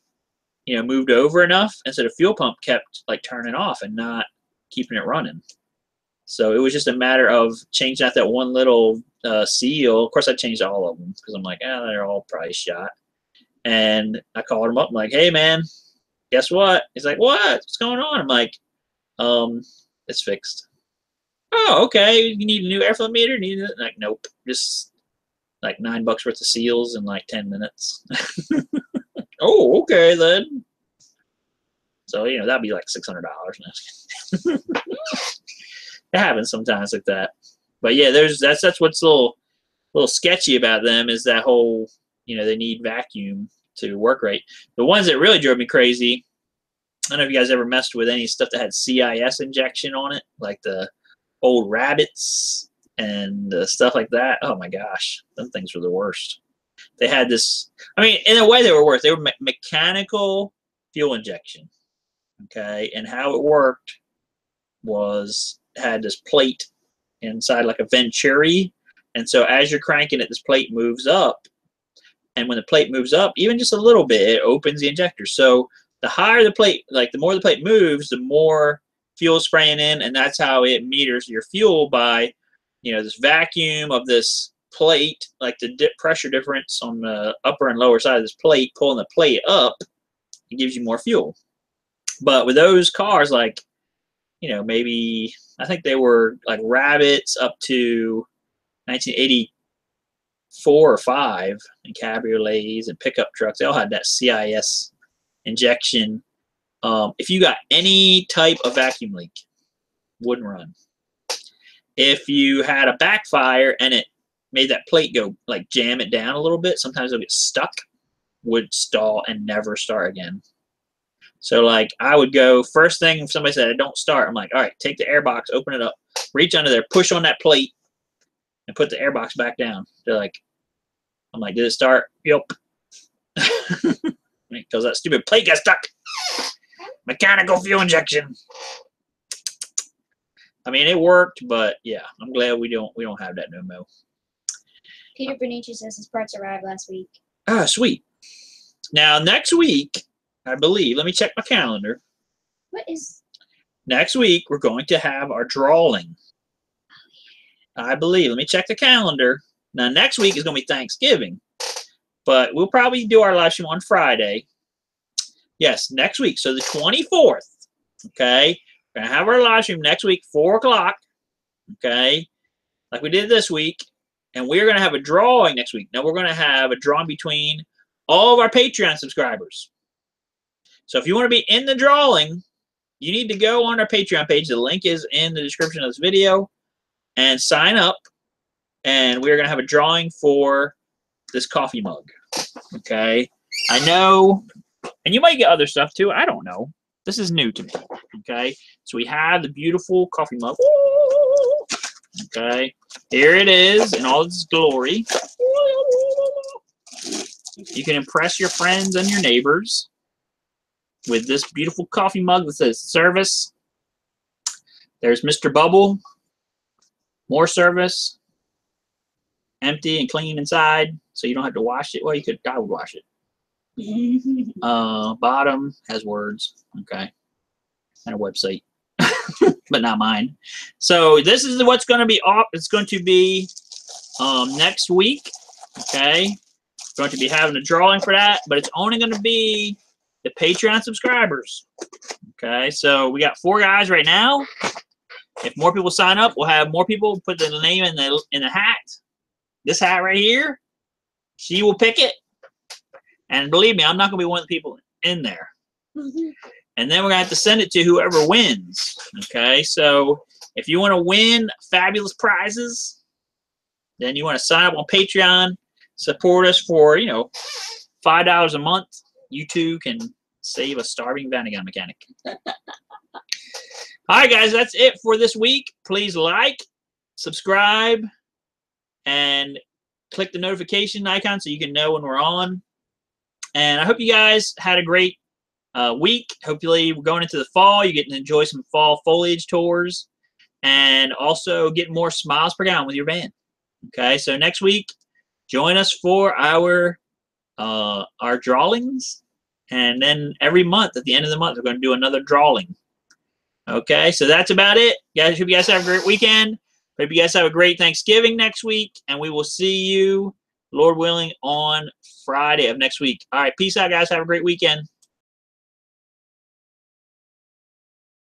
moved over enough, and so the fuel pump kept like turning off and not keeping it running. So it was just a matter of changing out that one little seal. Of course, I changed all of them because I'm like, they're all probably shot. And I called him up. I'm like, hey, man, guess what? He's like, what? What's going on? I'm like, it's fixed. Oh, okay. You need a new airflow meter? Like, nope. Just like $9 worth of seals in like 10 minutes. Oh, okay then. So, that'd be like $600. It happens sometimes like that. But yeah, that's what's a little sketchy about them, is that whole, they need vacuum to work right. The ones that really drove me crazy, I don't know if you guys ever messed with any stuff that had CIS injection on it, like the old Rabbits and stuff like that. Oh my gosh, those things were the worst. They had this, I mean, in a way they were worse. They were mechanical fuel injection. Okay, and how it worked was had this plate inside like a Venturi, and so as you're cranking it, this plate moves up, and when the plate moves up even just a little bit, it opens the injector. So the higher the plate, like the more the plate moves, the more fuel is spraying in, and that's how it meters your fuel by this vacuum of this plate, like the pressure difference on the upper and lower side of this plate pulling the plate up, it gives you more fuel. But with those cars, like maybe I think they were like Rabbits up to 1984 or 5, and cabriolets and pickup trucks, they all had that CIS injection. If you got any type of vacuum leak, wouldn't run. if you had a backfire and it made that plate go, like, jam it down a little bit, sometimes it'll get stuck, would stall and never start again. So, like, I would go, first thing if somebody said, don't start, I'm like, all right, take the air box, open it up, reach under there, push on that plate, and put the air box back down. They're like, I'm like, did it start? Yep. Because that stupid plate got stuck. Mechanical fuel injection. I mean, it worked, but yeah, I'm glad we don't have that no more. Peter Benici says his parts arrived last week. Ah, sweet. Now, next week, I believe, let me check my calendar. What is? Next week, we're going to have our drawing. I believe. Let me check the calendar. Now, next week is going to be Thanksgiving, but we'll probably do our live stream on Friday. Yes, next week. So the 24th, okay? We're going to have our live stream next week, 4 o'clock, okay? Like we did this week. And we're going to have a drawing next week. Now, we're going to have a drawing between all of our Patreon subscribers. So if you want to be in the drawing, you need to go on our Patreon page. The link is in the description of this video. And sign up. And we're going to have a drawing for this coffee mug. Okay? I know. And you might get other stuff too. I don't know. This is new to me. Okay? So we have the beautiful coffee mug. Okay, here it is in all its glory. You can impress your friends and your neighbors with this beautiful coffee mug that says service. There's Mr. Bubble. More service. Empty and clean inside, so you don't have to wash it. Well, you could. I would wash it. Bottom has words. Okay, and a website. But not mine. So this is what's going to be off. It's going to be next week. Okay, going to be having a drawing for that, but it's only going to be the Patreon subscribers. Okay, so we got 4 guys right now. If more people sign up, we'll have more people put their name in the hat. This hat right here, she will pick it, and believe me, I'm not going to be one of the people in there. And then we're going to have to send it to whoever wins. Okay, so if you want to win fabulous prizes, then you want to sign up on Patreon, support us for, $5 a month. You too can save a starving Vanagon mechanic. All right, guys, that's it for this week. Please like, subscribe, and click the notification icon so you can know when we're on. And I hope you guys had a great week. Hopefully we're going into the fall. You're getting to enjoy some fall foliage tours and also get more smiles per gallon with your van. Okay, so next week, join us for our drawings, and then every month at the end of the month we're going to do another drawing. Okay, so that's about it, guys. Hope you guys have a great weekend. Hope you guys have a great Thanksgiving next week, and we will see you, Lord willing, on Friday of next week. All right, peace out, guys. Have a great weekend.